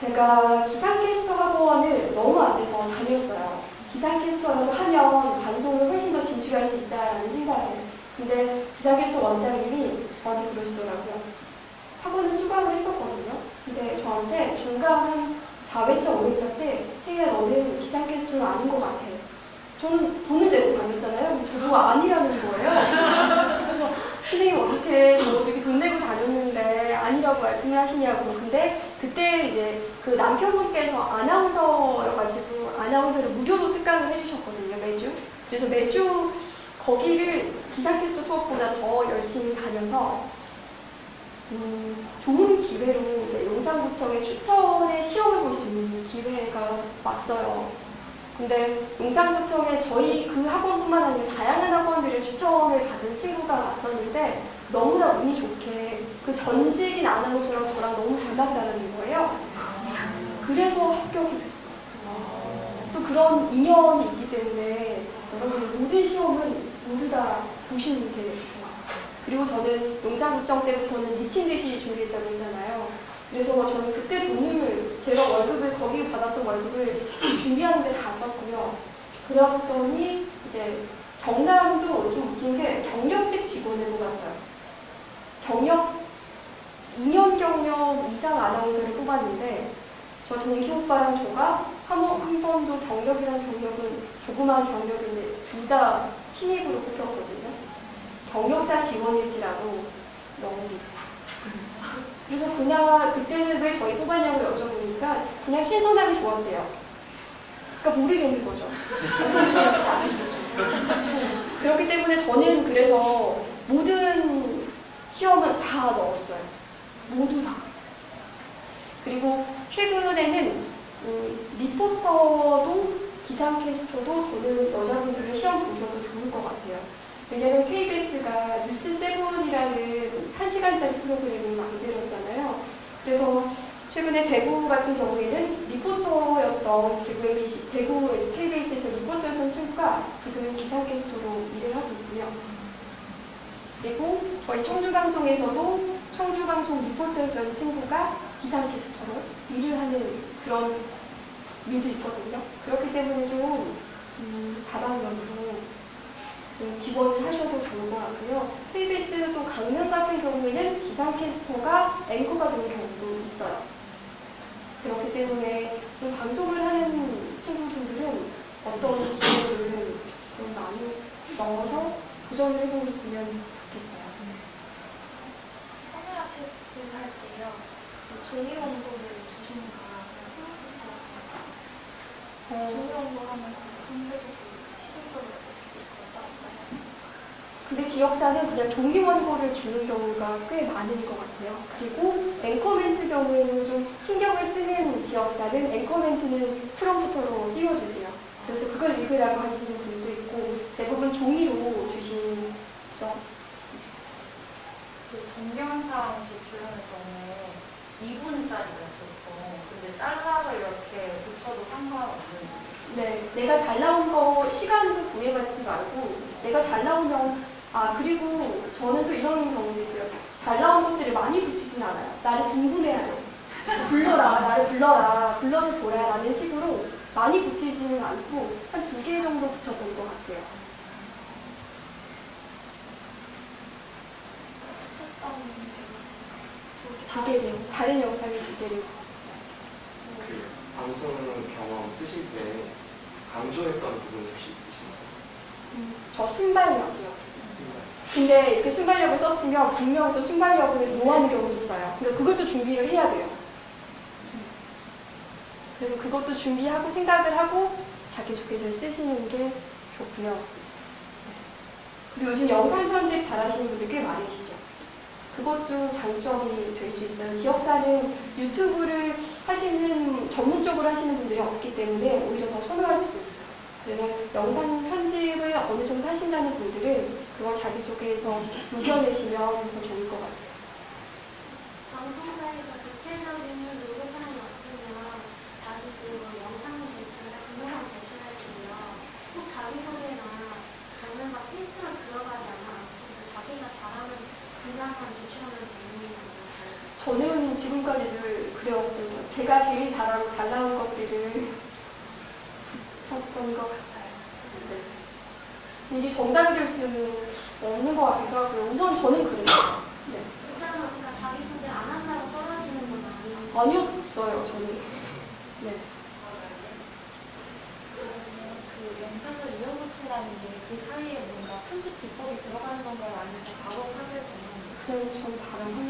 제가 기상캐스터 학원을 너무 안 돼서 다녔어요. 기상캐스터라도 하면 방송을 훨씬 더 진출할 수 있다라는 생각에. 근데 기상캐스터 원장님이 저한테 그러시더라고요. 학원을 수강을 했었거든요. 근데 저한테 중간 한 4회차, 5회차 때 세희야 너는 기상캐스터는 아닌 것 같아. 저는 돈을 내고 다녔잖아요. 저도 아니라는 거예요. 그래서 선생님 어떻게 저 되게 돈 내고 다녔는데 아니라고 말씀을 하시냐고. 근데 그때 이제 그 남편분께서 아나운서여가지고 아나운서를 무료로 특강을 해주셨거든요, 매주. 그래서 매주 거기를 기상캐스터 수업보다 더 열심히 다녀서 좋은 기회로 이제 용산구청의 추천의 시험을 볼 수 있는 기회가 왔어요. 근데 용산구청에 저희 그 학원뿐만 아니라 다양한 학원들을 추천을 받은 친구가 왔었는데 너무나 운이 좋게 그 전직인 아나운서랑 저랑 너무 닮았다는 거예요. 그래서 합격이 됐어요. 또 그런 인연이 있기 때문에 여러분 모든 시험은 모두 다 보시는 게 좋아요. 그리고 저는 용산구청 때부터는 미친 듯이 준비했다고 했잖아요. 그래서 저는 그때 돈을 제가 월급을 거기 받았던 월급을 준비하는 데 다 썼고요. 그러더니 이제 경남도 좀 웃긴 게 경력직 직원을 뽑았어요. 경력 2년 경력 이상 아나운서를 뽑았는데 저 동기 오빠랑 저가 한 번도 경력이란 경력은 조그마한 경력인데 둘 다 신입으로 뽑혔거든요. 경력사 지원일지라고 너무 비슷해요. 그래서 그냥 그때는 왜 저희 뽑았냐고 여쭤보니까 그냥 신선함이 좋았대요. 그러니까 모르겠는 거죠. 그렇기 때문에 저는 그래서 모든 시험은 다 넣었어요. 모두 다. 그리고 최근에는 리포터도 기상캐스터도 저는 여자분들을 시험 보셔도 좋을 것 같아요. 왜냐면 KBS가 뉴스7이라는 1시간짜리 프로그램을 만들었잖아요. 그래서 최근에 대구 같은 경우에는 리포터였던 대구 KBS에서 리포터였던 친구가 지금은 기상캐스터로 일을 하고 있고요. 그리고 저희 청주방송에서도 청주방송 리포터였던 친구가 기상캐스터로 일을 하는 그런 일도 있거든요. 그렇기 때문에 좀 다방면으로 지원을 하셔도 좋을 것 같고요. KBS는 또 강릉 같은 경우에는 기상캐스터가 앵커가 되는 경우도 있어요. 그렇기 때문에 또 방송을 하는 친구분들은 어떤 기회를 좀 많이 넣어서 도전을 해보셨으면 좋겠어요. 카메라 테스트 할 때요. 종이 원고를 주시는가 종이 원고 하면 공부도 시간적으로 근데 지역사는 그냥 종이 원고를 주는 경우가 꽤 많은 것 같아요. 그리고 앵커 멘트 경우에는 좀 신경을 쓰는 지역사는 앵커 멘트는 프롬프터로 띄워주세요. 그래서 그걸 읽으라고 하시는 분도 있고 대부분 종이로 주시죠. 그 동영상 제출하는 경우에 2분짜리가 보통 근데 잘라서 이렇게 붙여도 상관없는 네, 내가 잘 나온 거 시간도 구애받지 말고 내가 잘 나온 영상 그리고 저는 또 이런 경우도 있어요. 잘 나온 것들을 많이 붙이진 않아요. 나를 궁금해하요. 불러라, 나를 불러서 보라 라는 식으로 많이 붙이지는 않고 한 2개 정도 붙였던 것 같아요. 두 개를, 다른 영상에 2개를. 그 방송 경험 쓰실 때 강조했던 부분 혹시 있으신가요? 저 순발력이요. 근데 그 순발력을 썼으면 분명 또 순발력을 노하는 경우도 있어요. 근데 그것도 준비를 해야 돼요. 그래서 그것도 준비하고 생각을 하고 자기소개서를 쓰시는 게 좋고요. 그리고 요즘 영상 편집 잘하시는 분들 꽤 많으시죠. 그것도 장점이 될 수 있어요. 지역사는 유튜브를 하시는 전문적으로 하시는 분들이 없기 때문에 오히려 더 선호할 수도 있어요. 그래서 영상 편집을 어느 정도 하신다는 분들은 그걸 자기소개에서 녹여내시면 더 좋을 것 같아요. 방송사에서 구체적인 요구사항이 없으면 자기 그 영상 제출이나 동영상 제출할 때요. 꼭 자기소개나 장면과 필수로 들어가지 않아. 자기가 잘하는 분야만 제출하면 되는 거예요. 저는 지금까지 늘 그래왔거든요. 제가 제일 잘하고 잘 나온 것들을 쳤던 것 같아요. 네. 이게 정답될 수는 없는 것 같기도 하고요. 우선 저는 그래요. 네. 그러면 그러니까 자기소개 안 한다고 떨어지는 건 아니에요. 아니었어요, 저는. 네. 그 영상을 이어붙인다는 게 그 사이에 뭔가 편집 기법이 들어가는 건가요? 아니면 바로 화면 전환? 그냥 전 다른 화면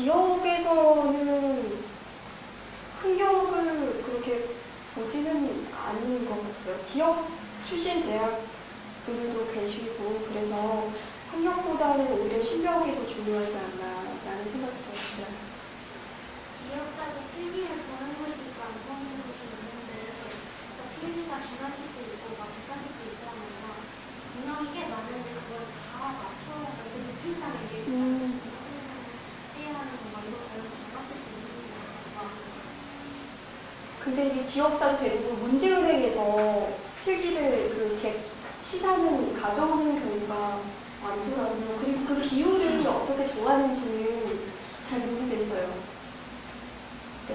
지역에서는 학력을 그렇게 보지는 않는 것 같아요. 지역 출신 대학들도 계시고 그래서 학력보다는 오히려 실력이 더 중요하지 않나라는 생각도 들어요. 지역사도 필기를 보는 곳이 있고 안 보는 곳이 있는데 필기가 중요할 수도 있고 막못할 수도 있잖아요. 인원이 꽤 많은데 그걸 다 맞춰서 느낌상 이게 해야 하는 건가 이거 과연 정확할 수 있는 건가. 근데 이게 지역사도 대부분 문제은행에서 필기를 그렇게 시사는 가져오는 경우가 많더라고요. 그리고 그 기후를 어떻게 정하는지는 잘 모르겠어요. 네.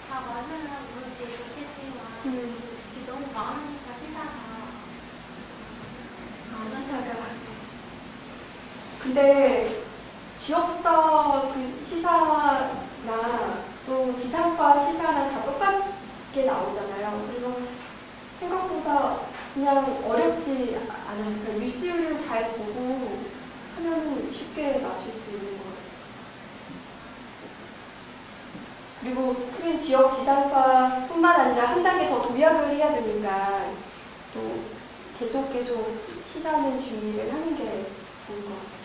다 맞으려고 그렇게 좋겠지만 이게 너무 많으니까 시사가 근데 지역사 그 시사나 또 지상파 시사나 다 똑같게 나오잖아요. 그래서 생각보다 그냥 어렵지 않아요. 그러니까 뉴스를 잘 보고 하면 쉽게 맞출 수 있는 것 같아요. 그리고 특히 지역 지상파뿐만 아니라 한 단계 더 도약을 해야 되니까 또 계속 시사는 준비를 하는 게 좋을 것 같아요.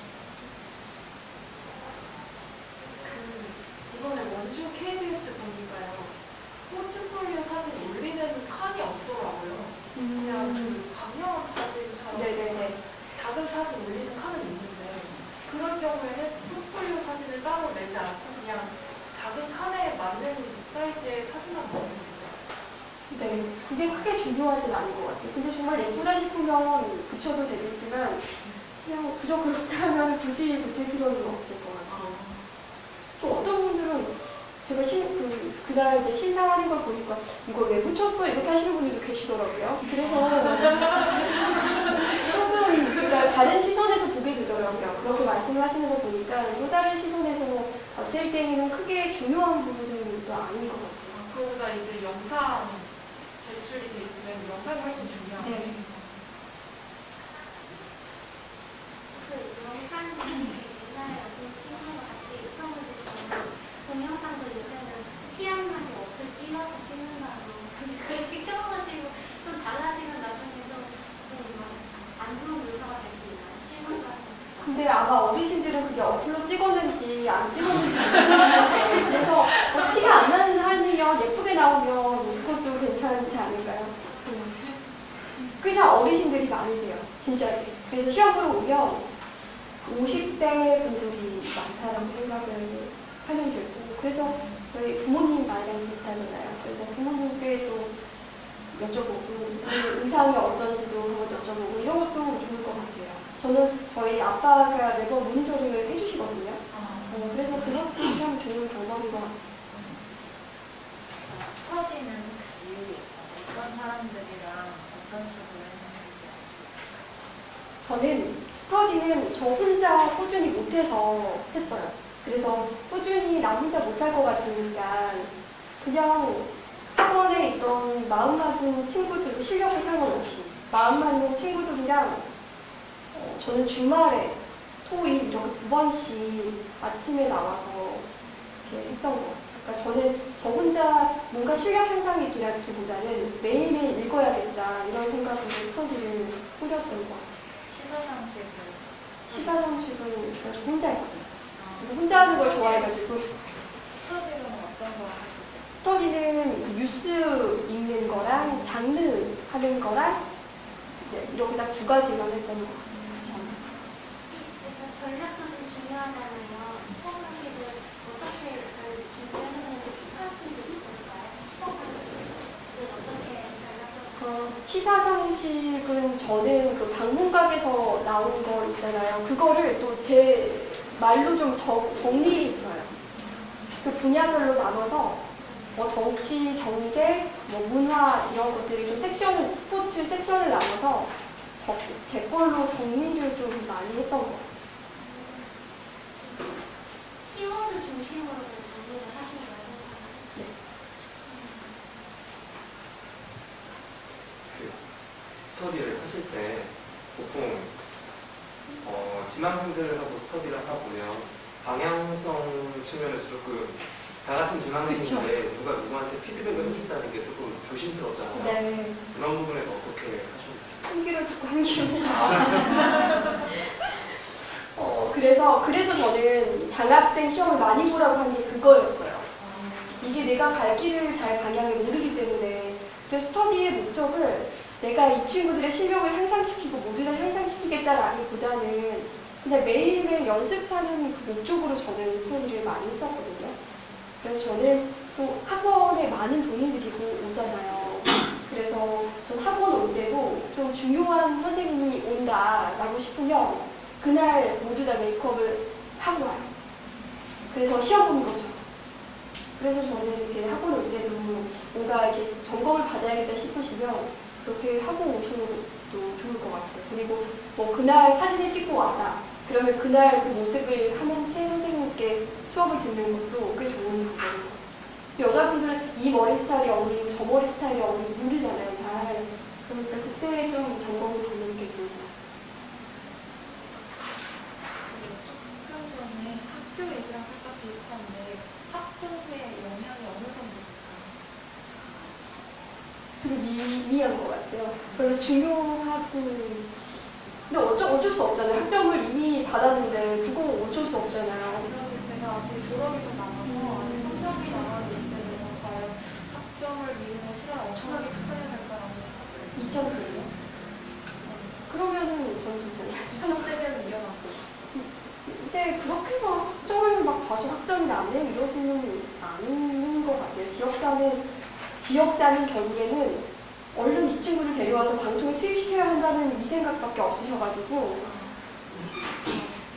이번에 원주 KBS 보니까요. 포트폴리오 사진 올리는 칸이 없더라고요. 그냥 그 강연 사진처럼 네네네. 작은 사진 올리는 칸은 있는데 그럴 경우에는 포트폴리오 사진을 따로 내지 않고 그냥 작은 칸에 맞는 사이즈의 사진만 넣는 거예요. 네, 그게 크게 중요하진 않은 것 같아요. 근데 정말 예쁘다 싶으면 붙여도 되겠지만 그냥 그저 그렇다 하면 굳이 붙일 필요는 없을 것 같아요. 또 어떤 분들은 제가 그날 이제 심사하는 걸 보니까 이걸 왜 붙였어? 이렇게 하시는 분들도 계시더라고요. 그래서 조금 그러니까 다른 시선에서 보게 되더라고요. 그렇게 말씀을 하시는 거 보니까 또 다른 시선에서 봤을 때는 크게 중요한 부분은 또 아닌 것 같아요. 그거보다 이제 영상 제출이 돼 있으면 영상이 훨씬 중요하죠. 네. 영상이 옛날에 어떤 친구가 같이 요청을 드렸는데 동영상도 요새는 TM만이 없을 찍어서 찍는다고 그렇게 켜가지고 좀 달라지면 나중에 좀안 좋은 묘사가 될 수 있나요? 실물과 근데 아마 어르신들은 그게 어플로 찍었는지 안 찍었는지 모르겠어요. 그래서 티가 안 나는 한이면 예쁘게 나오면 그것도 괜찮지 않을까요? 그냥 어르신들이 많으세요. 진짜. 그래서 시험을 오면 50대 분들이 많다라고 생각을 하면 되고 그래서 저희 부모님 나이랑 비슷하잖아요. 그래서 부모님께도 여쭤보고 의상이 어떤지도 한번 여쭤보고 이런 것도 좋을 것 같아요. 저는 저희 아빠가 매번 모니터링을 해주시거든요. 그래서 그것도 참 좋은 방법인 것 같아요. 스터디는 혹시 어떤 사람들이랑 어떤 식으로 했는지 아시나요? 저는 스터디는 저 혼자 꾸준히 못해서 했어요. 그래서 꾸준히 나 혼자 못할 것 같으니까 그냥 학원에 있던 마음 맞는 친구들, 실력에 상관없이 마음 맞는 친구들이랑 저는 주말에 토일 이렇게 2번씩 아침에 나와서 이렇게 했던 것 같아요. 그러니까 저는 저 혼자 뭔가 실력 향상이기보다는 매일매일 읽어야겠다 이런 생각으로 스터디를 꾸렸던 것 같아요. 시사 방식은 저 혼자 했어요. 혼자 하는 걸 좋아해가지고. 스터디는 어떤 거 하셨어요? 스터디는 뉴스 읽는 거랑 장르 하는 거랑 이렇게 딱 2가지만 했던 것 같아요. 전략도 좀 중요하잖아요. 시험 방식을 어떻게 잘 준비하는지 추천하시는 게 있을까요? 어떻게 전략을 시사 상식은 저는 그 방문각에서 나온 거 있잖아요. 그거를 또 제 말로 좀 정리했어요. 그 분야별로 나눠서 정치, 경제, 문화 이런 것들을 좀 스포츠 섹션을 나눠서 제 걸로 정리를 좀 많이 했던 것 같아요. 키워드 중심으로 정리를 하시는 거예요? 네. 스터디를 하실 때 보통 지망생들하고 스터디를 하다 보면 방향성 측면에서 조금 다 같은 지망생인데 누가 누구한테 피드백을 해준다는 게 조금 조심스럽잖아요. 네. 그런 부분에서 어떻게 하셨나요? 한 귀로 듣고 한 귀로. 그래서 저는 장학생 시험을 많이 보라고 한 게 그거였어요. 이게 내가 갈 길을 잘 방향을 모르기 때문에. 그래서 스터디의 목적을 내가 이 친구들의 실력을 향상시키고 모두 다 향상시키겠다라기보다는 그냥 매일매일 연습하는 그 목적으로 저는 스터디를 많이 했었거든요. 그래서 저는 또 학원에 많은 돈을 들이고 오잖아요. 그래서 전 학원 올 때도 좀 중요한 선생님이 온다라고 싶으면 그날 모두 다 메이크업을 하고 와요. 그래서 시험 보는 거죠. 그래서 저는 이렇게 학원 올 때도 뭔가 이렇게 점검을 받아야겠다 싶으시면 그렇게 하고 오시는 것도 좋을 것 같아요. 그리고 뭐 그날 사진을 찍고 왔다. 그러면 그날 그 모습을 하는 채 선생님께 수업을 듣는 것도 꽤 좋은 방법이에요. 여자분들은 이 머리 스타일이 어울리고 저 머리 스타일이 어울리고 모르잖아요, 잘. 그러니까 그때 좀 점검을 받는 게 좋을 것 같아요. 조금 전에 학교 얘기랑 살짝 비슷한데 학점에 영향이 어느 정도일까요? 좀 미미한 것 같아요. 별로 중요하지. 근데 어쩔 수 없잖아요. 학점을 이미 받았는데 그거 어쩔 수 없잖아요. 그런데 제가 아직 졸업이 좀 남아서 아직 3, 4이 남았기 때문에 과연 학점을 위해서 시간을 엄청나게 투자해야 될까라는 생각을 2점대요. 그러면은 저는 괜찮아요. 2점 되면 일어나고 근데 그렇게 막 학점을 막 봐서 학점이 나네 이러지는 않은 것 같아요. 지역사는 결국에는 얼른 이 친구를 데려와서 방송에 투입시켜야 한다는 이 생각밖에 없으셔가지고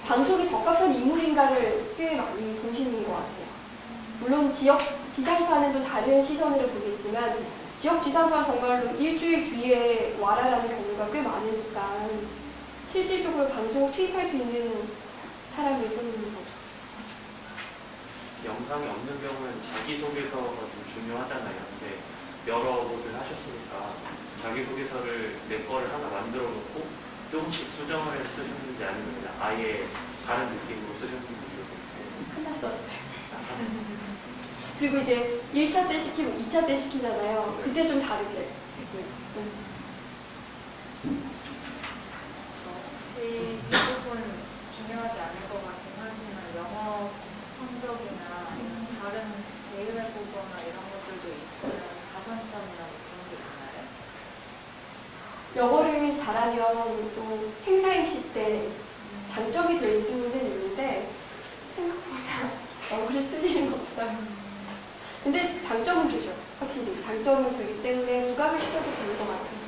방송에 적합한 인물인가를 꽤 많이 보시는 것 같아요. 물론 지역 지상파는 또 다른 시선으로 보겠지만 지역 지상파 정말로 일주일 뒤에 와라라는 경우가 꽤 많으니까 실질적으로 방송 투입할 수 있는 사람을 뽑는 거죠. 영상이 없는 경우는 자기소개서가 좀 중요하잖아요. 근데 여러 곳을 하셨으니까 자기소개서를 내 거를 하나 만들어 놓고 조금씩 수정을 해서 쓰셨는지 아니면 그냥 아예 다른 느낌으로 쓰셨는지 모르겠고. 하나 썼어요. 그리고 이제 1차 때 시키고 2차 때 시키잖아요. 그때 좀 다르게 했고요. 혹시 이 부분 중요하지 않을 것 같긴 하지만 영어 성적이나 아니면 다른 제휴해 보거나 이런 것들도 있으면 가산점이나 뭐 그런 게 있나요? 영어를 잘하면 또 행사 MC 때 장점이 될 수는 있는데 생각보다 영어를 쓸 일은 없어요. 근데 장점은 되죠. 확실히 장점은 되기 때문에 부감을 시켜도 되는 것 같아요.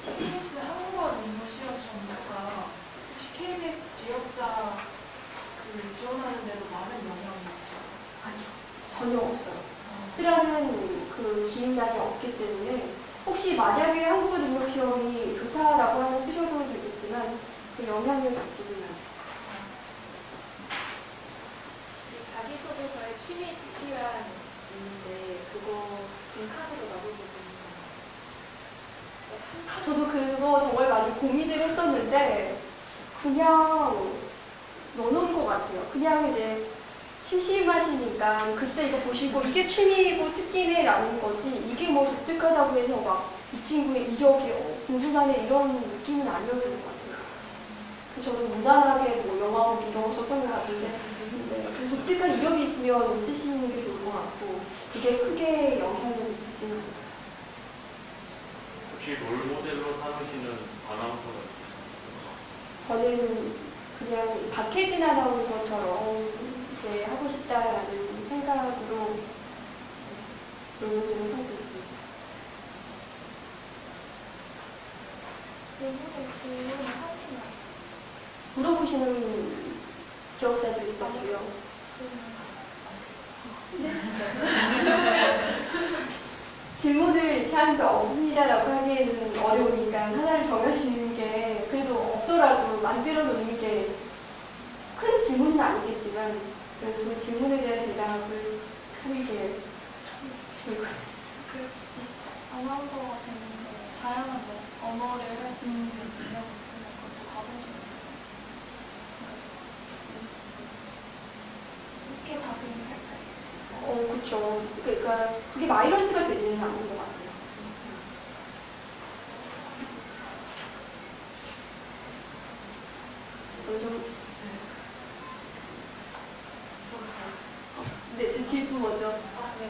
KBS 한국어 공부 시험 점수가 혹시 KBS 지역사 지원하는 데도 많은 영향이 있어요? 아니요. 전혀 없어요. 쓰라는 그 기획란이 없기 때문에 혹시 만약에 한국어 능력 시험이 좋다라고 하면 쓰셔도 되겠지만 그 영향을 받지는 않아요. 자기소개서에 취미 특기란 있는데 그거 빈칸으로 나눠주고 저도 그거 정말 많이 고민을 했었는데 그냥 넣어놓은 것 같아요. 그냥 이제 심심하시니까 그때 이거 보시고 이게 취미고 특기네 라는 거지 이게 뭐 독특하다고 해서 막 이 친구의 이력이 궁금하네 이런 느낌은 아니었던 것 같아요. 그래서 저는 무난하게 뭐 영화 보기 이런 거 썼던 것 같은데 네, 독특한 이력이 있으면 쓰시는 게 좋을 것 같고 그게 크게 영향을 미치지는 않아요. 혹시 롤모델로 삼으시는 아나운서가 있으신가요? 저는 그냥 박혜진 아나운서처럼 이제 하고 싶다라는 생각으로 롤모델을 삼고 있습니다. 대부분 질문을 하시나요? 물어보시는 지역사도 있었고요. 질문을 이렇게 하는 게 없습니다라고 하기에는 어려우니까 하나를 정하시는 게 그래도 없더라도 만들어 놓는 게 큰 질문은 아니겠지만 그래도 그 질문에 대한 대답을 하는 게 좋을 것 같아요. 아나운서가 되는데 다양한 언어를 할 수 있는 능력이 있으면 그것도 가보시면 그렇죠. 그러니까 그게 마이너스가 되지는 않는 것 같아요. 좀 네, 지금 뒷부 먼저. 네,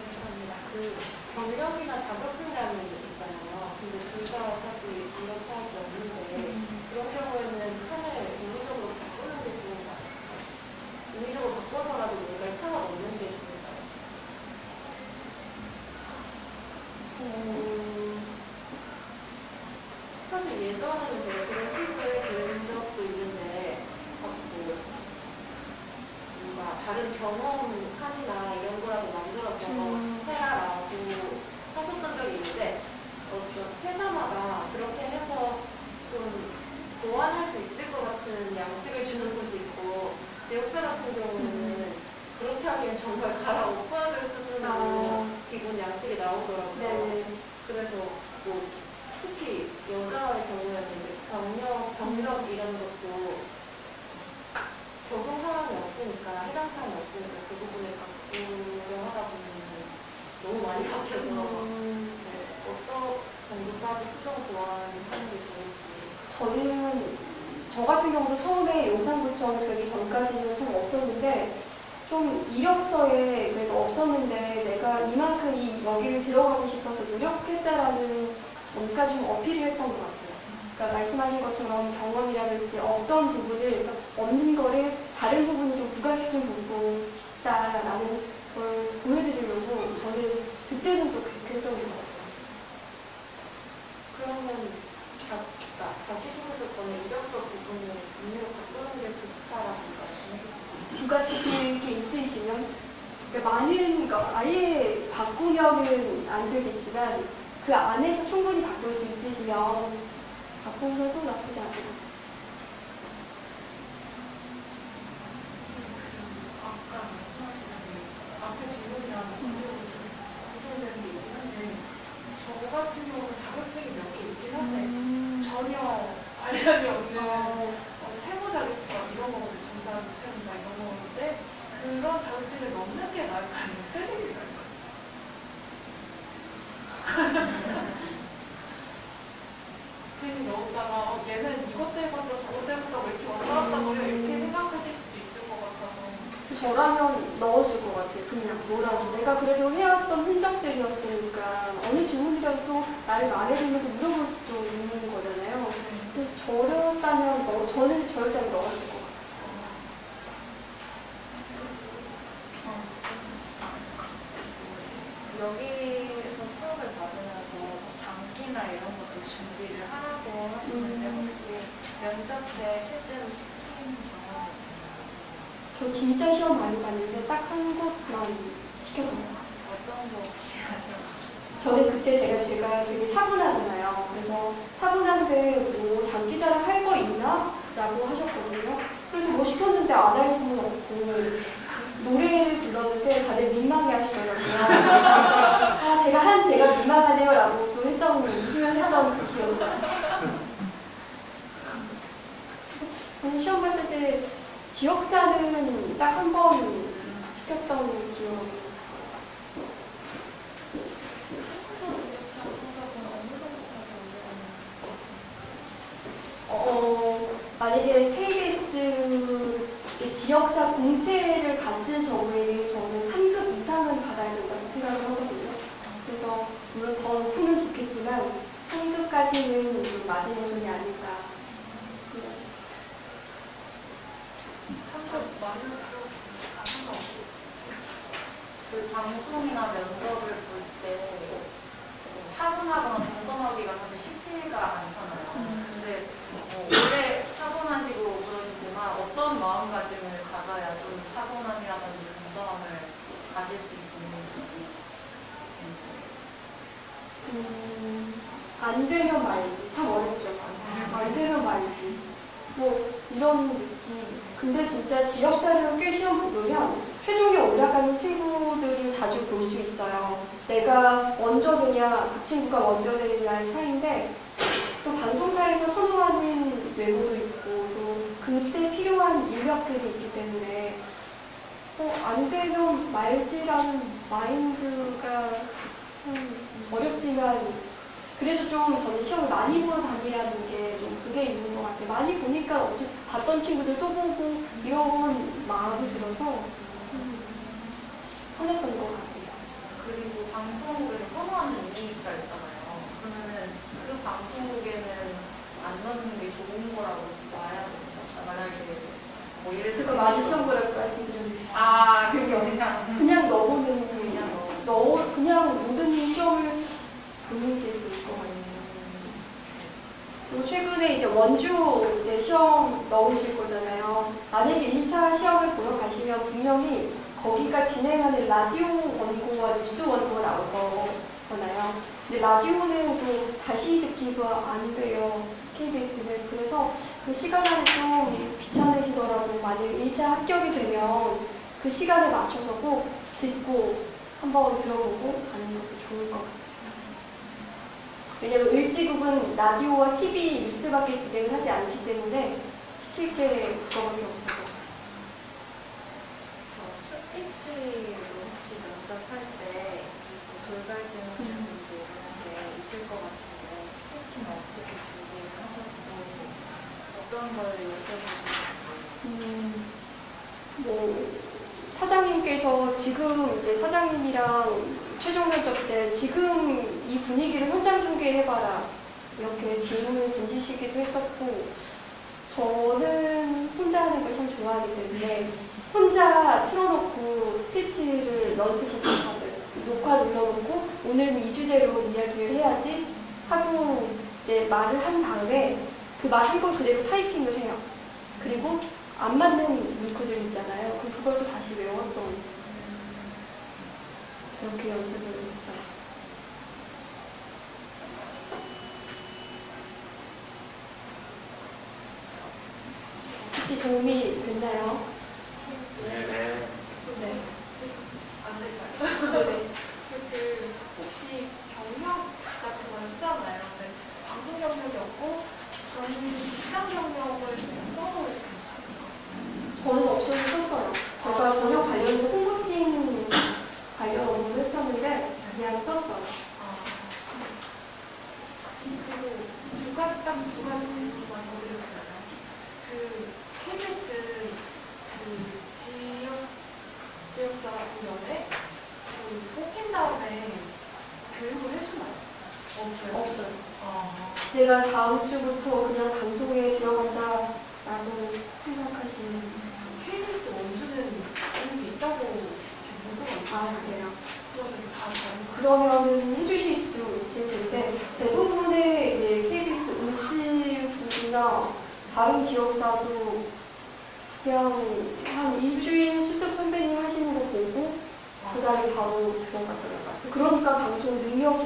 감사합니다. 그 경력이나 자격증이라는 게 있잖아요. 근데 둘 다 사실 이렇게 할 게 없는데 그런 경우에는 판을 인위적으로 바꾸는 게 좋은 것 같아요. 인위적으로 바꿔서라도 뭔가를 차가 넣는 게 좋을까요? 사실 예전에는 제가 그런 실수를 들은 적도 있는데 자꾸 뭔가 다른 경험칸이나 이런 거라도 만들어서 해라라고 하셨던 적이 있는데 회사마다 그렇게 해서 좀 보완할 수 있을 것 같은 양식을 주는 곳이 있고 제육사 같은 경우는 그렇게 하기엔 정말 갈아엎어야 될 수준으로 기본 양식이 나오더라고요. 네. 그래서 뭐 특히 여자의 경우에는 이제 경력 이런 것도 적용 사람이 없으니까 해당 사람이 없으니까 그 부분을 바꾸려 하다 보면 너무 많이 바뀌어서 네, 어떤 정도까지 수정 보완하는 게 좋을지. 저는 저 같은 경우도 처음에 용산구청 되기 전까지는 참 없었는데 좀 이력서에 그래도 없었는데 내가 이만큼 여기를 들어가고 싶어서 노력했다라는 점까지 좀 어필을 했던 것 같아요. 그러니까 말씀하신 것처럼 경험이라든지 어떤 부분을 없는 거를 다른 부분을 좀 부각시키고 싶다라는 걸 보여드리려고 저는 그때는 또 그렇게 했던 것 같아요. 그러면 자기소개서 전에 이력서 부분을 분명히 바꾸는 게 좋다라고 말씀해주셨어요. 부각시킬 게 있으시면 그러니까 많은 거 아예 바꾸려는 안 되겠지만 그 안에서 충분히 바꿀 수 있으시면 바꾸셔도 나쁘지 않아요. 아까 말씀하신 그 앞에 질문이랑 구조되는 게 있긴 한데 저 같은 경우는 자격증이 몇 개 있긴 한데 전혀 관련이 없는 세무 자격증 이런 거거든요. 정산 세무나 이런 거인데 그런 자격증을 넣는 게 나을까요? 아니면 빼는 게 나을까요? 괜히 넣었다가 얘는 이것 때문에 저것 때문에 왜 이렇게 왔다 갔다 거려 이렇게 생각하실 수도 있을 것 같아서 저라면 넣었을 것 같아요. 그냥 뭐라도. 내가 그래도 해왔던 흔적들이었으니까 어느 질문이라도 나를 말해주면서 물어볼 수도 있는 거잖아요. 그래서 저였다면 저였다면 넣었을 것 같아요. 여기서 수업을 받으면서 장기나 이런 것도 준비를 하라고 하시는데 혹시 면접 때 실제로 시키는 경험이 있나요? 저 진짜 시험 많이 봤는데 딱 한 곳만 시켰던 것 같아요. 어떤 거 혹시 하셨나요? 저는 그때 제가 되게 차분하잖아요. 그래서 차분한데 뭐 장기자랑 할 거 있나? 라고 하셨거든요. 그래서 뭐 시켰는데 안 하신 분 없고 노래를 불렀는데 다들 민망해 하시더라고요. 아, 제가 민망하네요 라고 또 웃으면서 했던 그 기억이 나요. 저는 시험 봤을 때 지역사는 딱 한 번 시켰던 기억이 만약에 KBS 지역사 공채를 갔을 경우에는 저는 3급 이상은 받아야 된다고 생각을 하거든요. 그래서 물론 더 높으면 좋겠지만 3급까지는 좀 마지노선이 아닐까. 한국 많은 스트레스 상관없고 그 방송이나 면접을 볼 때 차분하거나 공정하기가 사실 쉽지가 않잖아요. 근데 원래 차분하시고 그러시지만 어떤 마음가짐을 가져야 좀 차분함이라든지 공정함을 가질 수 있는지. 안 되면 말지. 참 어렵죠. 안 되면 말지. 뭐 이런 느낌. 근데 진짜 지역사를 꽤 시험 보면 최종에 올라가는 친구들을 자주 볼 수 있어요. 내가 먼저 되냐, 그 친구가 먼저 되느냐의 차이인데 또 방송사에서 선호하는 외모도 있고 또 그때 필요한 인력들이 있기 때문에 안 되면 말지라는 마인드가 참 어렵지만 그래서 좀 저는 시험을 많이 보러 다니라는 게 좀 그게 있는 것 같아요. 많이 보니까 어차피 봤던 친구들 또 보고 이런 마음이 들어서 편했던 것 같아요. 그리고 방송국에서 선호하는 이미지가 있잖아요. 그러면은 그 방송국에는 안 넣는 게 좋은 거라고 봐야 됩니다. 만약에 뭐 예를 제가 들어 많이 시험 보라고 말씀드렸는데 그죠. 그냥 넣어보는 그냥 모든 시험을 보는 게 좋을 것 같아요. 그리고 최근에 이제 원주 이제 시험 넣으실 거잖아요. 만약에 1차 시험을 보러 가시면 분명히 거기가 진행하는 라디오 원고와 뉴스 원고가 나올 거잖아요. 근데 라디오는 또 다시 듣기가 안 돼요. KBS는. 그래서 그 시간을 좀 귀찮으시더라도 만약에 1차 합격이 되면 그 시간에 맞춰서 꼭 듣고 한번 들어보고 가는 것도 좋을 것 같아요. 왜냐면 을지국은 라디오와 TV, 뉴스밖에 진행을 하지 않기 때문에 시킬 게 그거밖에 없어요. 스피치로 혹시 면접 할때 돌발 질문이라든지 이런 게 있을 것 같은데 스피치는 어떻게 준비를 하셨고 어떤 걸 여쭤보셨나요? 뭐 사장님께서 지금 이제 사장님이랑 최종 면접 때 지금 이 분위기를 현장 중계해봐라 이렇게 질문을 던지시기도 했었고 저는 혼자 하는 걸 참 좋아하기 때문에 혼자 틀어놓고 스피치를 연습을 녹화 눌러놓고 오늘은 이 주제로 이야기를 해야지 하고 이제 말을 한 다음에 그 말 한 건 그대로 타이핑을 해요. 그리고 안 맞는 문구들 있잖아요. 그걸 또 다시 외웠던 그렇게 연습을 했어요. 혹시 도움이 됐나요? 네. 네. 안 될까요? 네. 그 혹시 경력 같은 거 쓰잖아요. 근데 방송 경력이 없고 저는 직장 경력을 써도 저는 없어서 썼어요. 제가 전혀 관련 홍보팀 관련 업무를 했었는데 그냥 썼어요. 그리고 두 가지 질문만 더 드려볼까요? 그 KBS 그 지역사 공연에 그 뽑힌 다음에 교육을 해주나요? 없어요. 제가 다음 주부터 그냥 방송에 들어간다라고 생각하시면 KBS 원주는 교육이 있다고 보고가 있어요. 그래요. 그러면 다 다른 그러면은 해주실 수 있을 텐데 대부분의 이제 KBS 을지국이나 다른 지역사도 그냥 한 일주일 수습 선배님 하시는 거 보고 그 다음에 바로 들어가더라고요. 그러니까 방송 능력이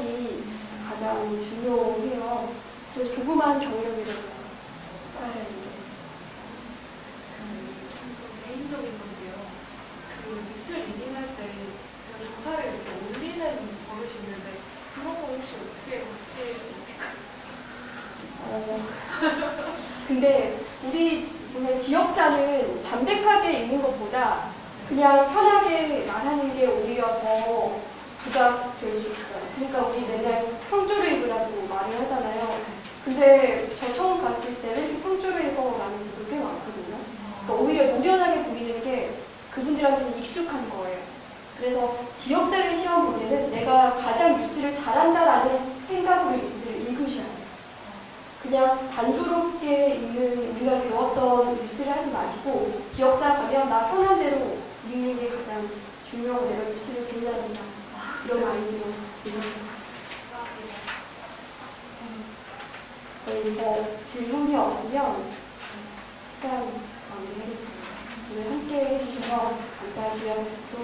가장 중요해요. 그래서 조그만 경력이라도 쌓아야 돼요. 개인적인 건데요. 그 뉴스 리딩할 때 그냥 조사를 이렇게 올리는 버릇이 있는데 그런 거 혹시 어떻게 고칠 수 있을까요? 근데 우리 지역사는 담백하게 읽는 것보다 그냥 편하게 말하는 게 오히려 더 부각될 수 있어요. 그러니까 우리 맨날 평조를 읽으라고 말을 하잖아요. 근데 저 처음 봤을 때는 평조를 읽어라는 분들 꽤 많거든요. 그러니까 오히려 노련하게 보이는 게 그분들한테는 익숙한 거예요. 그래서 지역사를 시험 보면은 내가 가장 뉴스를 잘한다라는 생각으로 뉴스를 읽으셔야 돼요. 그냥 단조롭게 읽는 우리가 배웠던 뉴스를 하지 마시고 지역사 가면 나 편한 대로 읽는 게 가장 중요하고 내가 뉴스를 들려야 된다. 이런 아이디어 드립니다. 저희 뭐 질문이 없으면 일단 마무리하겠습니다. 오늘 함께 해주셔서 감사하고요. 또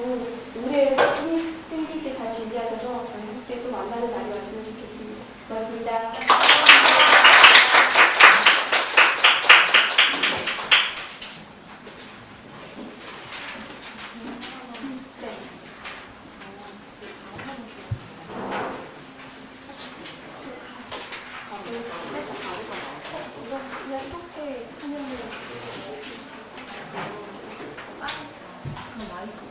올해 뜻깊게 잘 준비하셔서 저희 함께 또 만나는 날이 왔으면 좋겠습니다. 고맙습니다. 그냥 이렇게 하면은 마이크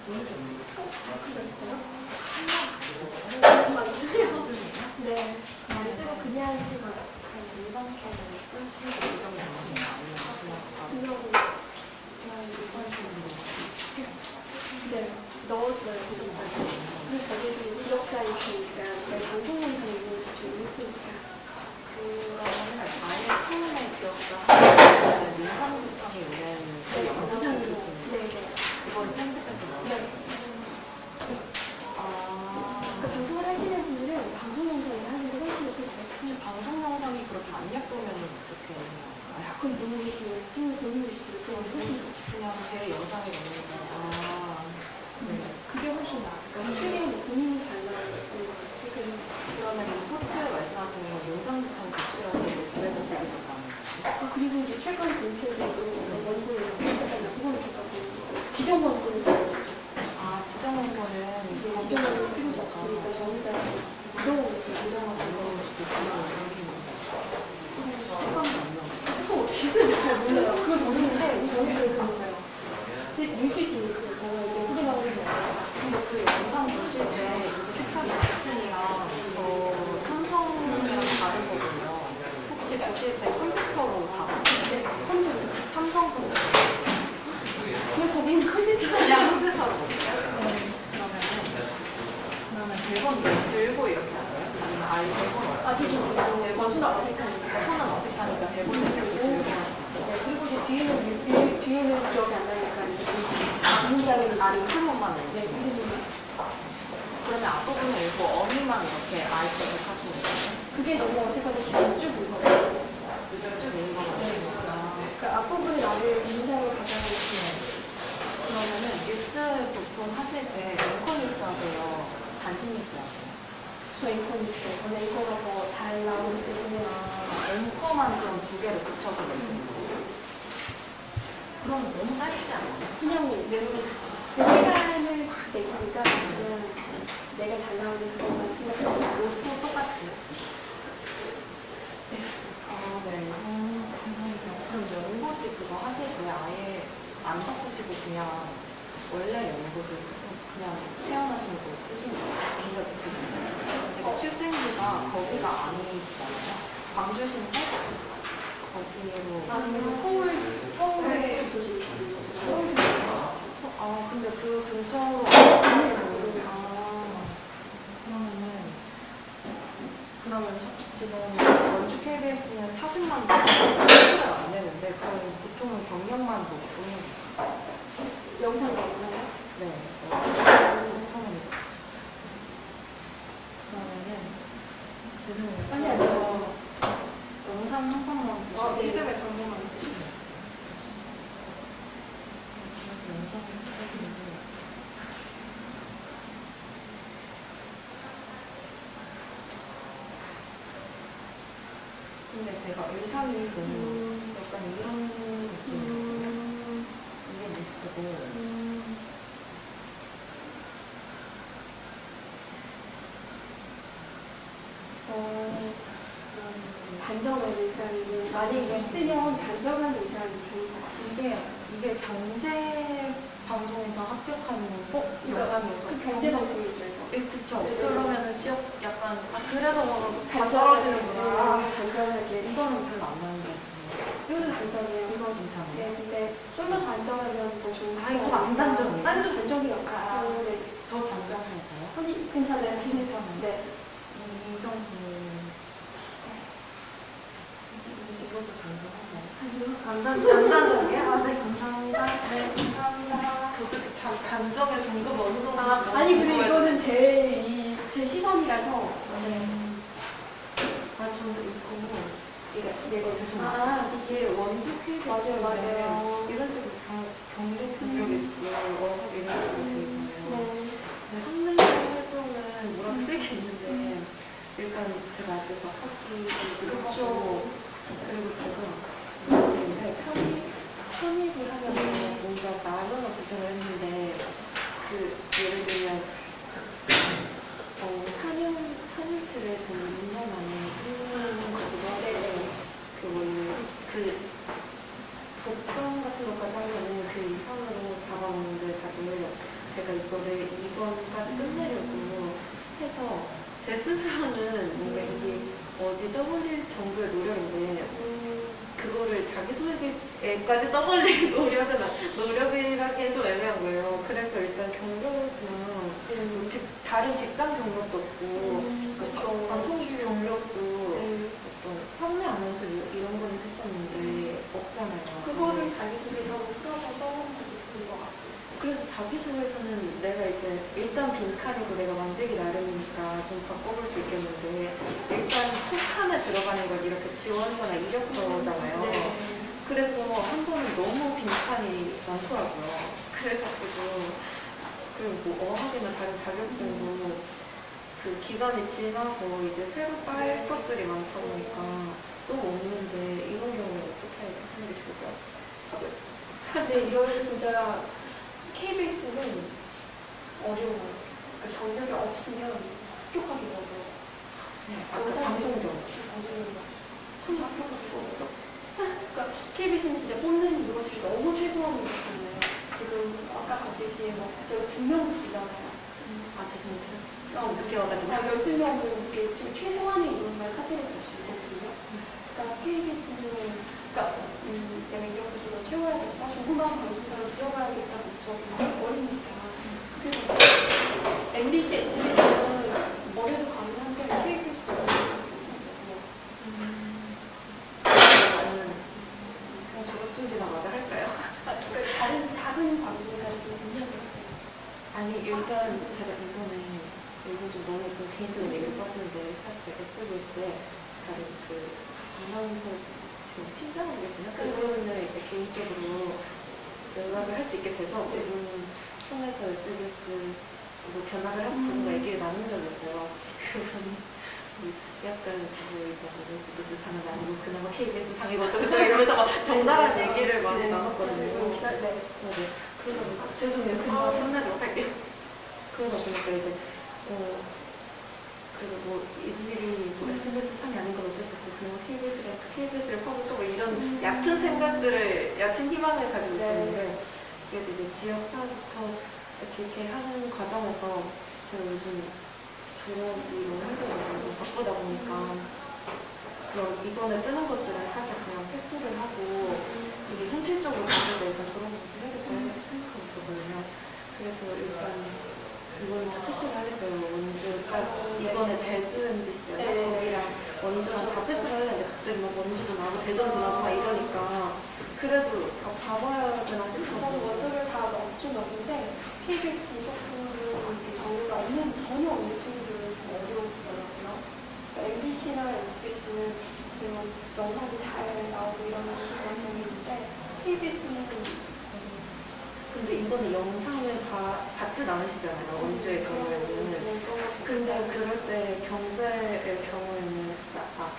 있으니까 저희 방송 영상을 준비했으니까. 그러면 아예 처음에 지역사 하는 민상구청에 있는 그 영상을 보시면 네네. 그걸 편집해서 넣어요. 네. 아, 그러니까 방송을 하시는 분들은 방송 영상을 하는 게 훨씬 더 근데 방송 영상이 그렇게 안 예쁘면 어떻게 해요? 그럼 너무 이렇게 열두 공유일수록 훨씬 더 그냥 제 영상에 넣는 거. 아, 네. 그게 훨씬 나아. 그러니까 수리는 본인이 잘 나오는 거 지금. 그러면 이 포트에 말씀하시는 건 용산구청 구출해서 이제 집에서 찍으셨다는 거죠? 그리고 이제 최근 공채들도 원고에 나오는 그거는 제가 지정 원고를 찍었죠. 아, 지정 원고는 이제 지정 원고를 찍을 수 없으니까 저 혼자 지정 원고를 지정을 안 넣어주고 그냥 이렇게 색감도 안 넣어. 그거 어떻게 해야 잘 몰라요. 그걸 모르는데 저희도 그랬어요. 근데 밀수 있으니까 제가 이게 후기 나오는 게 아니라. 근데 그 영상 보실 때 이게 색깔이 제품이랑 저 삼성이랑 다른 거거든요. 혹시 보실 때 컴퓨터로 다 보시는데 삼성 컴퓨터 왜 거기는 컴퓨터가 그냥 컴퓨터로 보세요? 그러면 100원 들고 이렇게 하세요? 아니면 아예 100원 없이? 손은 어색하니까. 손은 어색하니까 100원 들고 하세요? 네, 그리고 이제 뒤에는 기억이 안 나니까 이제 문장을 아니 한 번만 네, 넣으시면 그리고 그러면 앞부분을 읽고 어미만 이렇게 아이패드 하시는 거예요? 그게 너무 어색하게 시간이 쭉 읽어요. 쭉 읽는 거 같아요. 그러니까 앞부분을 나를 문장을 가져가고 그러면은 뉴스 보통 하실 때 앵커 뉴스 하세요? 단신 뉴스 하세요? 저 앵커 있어요. 저는 앵커가 더 잘 나오기 때문에 앵커만 그럼 두 개를 붙여서 내시는 거예요? 그럼 너무 짧지 않아요? 그냥 시간을 내니까 그냥 내가 잘 나오는 그것만 생각하고 옷도 똑같이? 아, 네. 감사합니다. 그럼 연고지 그거 하실 때 아예 안 바꾸시고 그냥 원래 연고지 쓰신, 그냥 태어나신 곳 쓰신 거예요? 아니면 바꾸신 거예요? 출생지가 거기가 아니시잖아요. 광주신데 거기로. 아니면 서울에 조심. 서울 아, 근데 그 근처로 그러면 지금 원주 KBS는 사진만 찍으면 안 되는데 그럼 보통은 경력만 보고 보는 거죠? 영상 나오나요? 네. 그러면은 죄송해요. 빨리 알려주세요. 영상 한 번만 보시고 네. 피드백 방송만 해주세요. 근데 제가 의상이 좀 약간 이런 느낌이거든요. 이게 뉴스고 단정한 의상이 만약에 뉴스면 단정한 의상이 좋을 것 같아요. 이게 경제 방송에서 합격한 영상이어서 그 경제 방송이죠. 그쵸. 네. 그러면은 지역 약간 그래서 다 아, 떨어지는구나. 단정하게. 이거는 별로 안 나는 것 같아요. 이것도 단정이에요. 이거 괜찮아요. 네, 근데 좀 더 단정하면 더 좋은 아, 이거 안 단정이에요. 아니, 좀 단정이요. 네. 더 단정할까요? 아니, 괜찮아요. 괜찮아요. 네. 이 정도는 이것도 단정하나요? 안 단정이에요? 아, 네, 감사합니다. 네, 감사합니다. 그것도 참 단정의 정도가 어느 정도 아니, 근데 이거는 제 시선이라서. 네. 아, 저는 이거 네, 죄송해요. 아, 이게 원주 퀴즈 맞아요. 이런 식으로 다 경제 국력이 워낙 이런 식으로 돼 있잖아요. 네. 학문적 활동은 뭐라고 쓰겠는데 일단 제가 아직 막 학기 그렇죠. 그리고 제가 근데 편입을 하면 뭔가 나눠서 구성을 했는데 예를 들면 4년치를 저는 2년 안에 끝내는 거기도 하고 복권 같은 것까지 하면은 그 이상으로 잡아먹는데 다들 제가 이거를 2번까지 끝내려고 해서 제 스스로는 뭔가 이게 어디 떠올릴 정도의 노력인데 그걸 자기소개까지 떠벌릴 노력이라기엔 좀 애매한 거예요. 그래서 일단 경력은 다른 직장 경력도 없고 그쵸. 방송 경력도 어떤 판매 아나운서 이런 거는 했었는데 없잖아요. 그거를 자기소개서로 풀어서 써놓은 것도 좋은 것 같아요. 그래서 자기소개서는 내가 이제 일단 빈칸이고 내가 만들기 나름이니까 좀 바꿔볼 수 있겠는데 일단 첫 칸에 들어가는 건 이렇게 지원서나 이력서잖아요. 네. 그래서 한 번은 너무 빈칸이 많더라고요. 그래가지고 그리고 뭐 어학이나 다른 자격증도 그 기간이 지나서 이제 새로 깔 것들이 많다 보니까 너무 없는데 이런 경우에 어떻게 하는 게 좋을까요? 답을. 근데 이거는 진짜 KBS는 어려워요. 그러니까 경력이 없으면 합격하기 어려워요. 아까 방송경. 진짜 합격하기 어려워요. 그러니까 KBS는 진짜 뽑는 이것이 너무 최소한인 것 같잖아요. 지금 아까 갔듯이 뭐 저희가 2명 부잖아요. 아 죄송해요. 늦게 와가지고. 12명은 이게 좀 최소한의 인원만 카테고리 볼수 있거든요. 그러니까 KBS는, 그러니까 내가 이런 거 좀 더 채워야겠다, 조그마한 방송사로 들어가야겠다 목적인데 어리니까. 그래서 MBC, SBS는 머리도 가능한데 KBS는 그럼 저것 좀 지나가자 할까요? 그러니까 다른 작은 방송사를 좀 운영해야지. 아니 일단 제가 이번에 이거 좀 너무 좀 개인적인 얘기를 빠지는데 사실 SBS 다른 그 아나운서 지금 팀장으로 계시나? 그분을 이제 개인적으로 연락을 할 수 있게 돼서 그분 통해서 SBS로 견학을 하고 그분과 얘기를 나눈 적이 있어요. 그분이 약간 뭐 이제 SBS 상은 아니고 그나마 KBS 상이고 저쩌고 이러면서 막 정당한 얘기를 많이 나눴거든요. 네. 그러다 보니까 죄송해요. 그냥 끝내도록 할게요. 그러다 보니까 이제 그리고 뭐 일일이 뭐 SBS 상이 아닌 건 어쩔 수 없고 그냥 KBS를 퍼부고 뭐 이런 얕은 생각들을 얕은 희망을 가지고 있었는데 그래서 이제 지역사부터 이렇게 하는 과정에서 제가 요즘 졸업이 너무 힘들어서 좀 바쁘다 보니까 그럼 이번에 뜨는 것들은 사실 그냥 패스를 하고 이게 현실적으로 봤을 때 일단 졸업을 해야겠다 생각하고 있었거든요. 그래서 일단 이거는 패스를 하겠어요. 원주가 이번에 제주 MBC였나? 거기랑 원주랑 다 패스를 하려는데 갑자기 막 원주도 나고 대전도 나고 막 이러니까 그래도 다 봐봐야 되나 저도 싶어서 원서를 다 넣긴 넣는데 KBS 무조건은 경우가 전혀 없는 친구들은 좀 어려우더라고요. 그러니까 MBC나 SBS는 영상이 잘 나오고 이러는 그런 재미있는데 KBS는 근데 이번에 영상을 받진 않으시잖아요. 원주의 경우에는. 근데 그럴 때 경제의 경우에는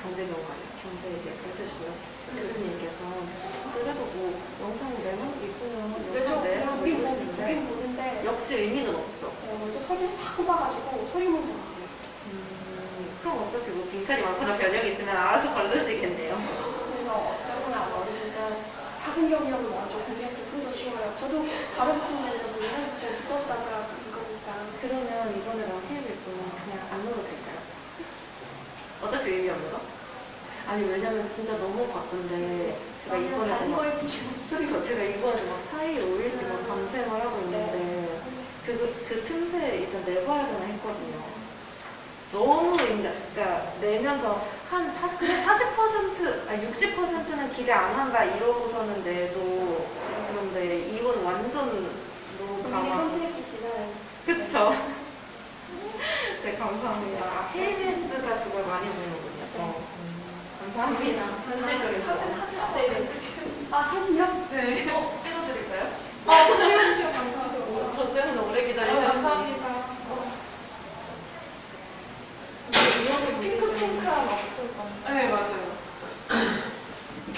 경제 경우가 아니라 경제 이제 가르쳐주시는 교수님께서 그래도 뭐 영상을 내는 게 있으면 영상 내라고 보긴 이러시는데 보는데 역시 의미는 없죠. 먼저 소리를 확 뽑아가지고 소리 먼저 나세요. 그럼 어차피 뭐 빈칸이 많거나 변형이 있으면 알아서 걸르시겠네요. 그래서 어쩌거나 어리니까 작은 경력을 먼저 공략을 좀 더 쉬워요. 저도 다른 부분에서 문제를 좀 묻었다가 그거니까. 그러면 이번에 나온 KBS 그냥 안 넣어도 될까요? 어차피 의미 없는 거? 아니 왜냐면 진짜 너무 바쁜데 제가 이번에 다른 막 거에 좀 그렇죠. 제가 이번에 막 4일, 5일씩 막 밤샘을 하고 있는데 그 틈새 일단 내봐야 되나 했거든요. 너무 그러니까 내면서 한 60%는 기대 안 한다 이러고서는 내도 그런데 이건 완전 너무 본인의 선택이지만 그쵸? 네, 감사합니다. KBS가 그걸 많이 보는군요. 감사합니다. 현실적인 사진 거. 한 네, 왠지 찍어주세요. 아, 사진이요? 네. 찍어드릴까요?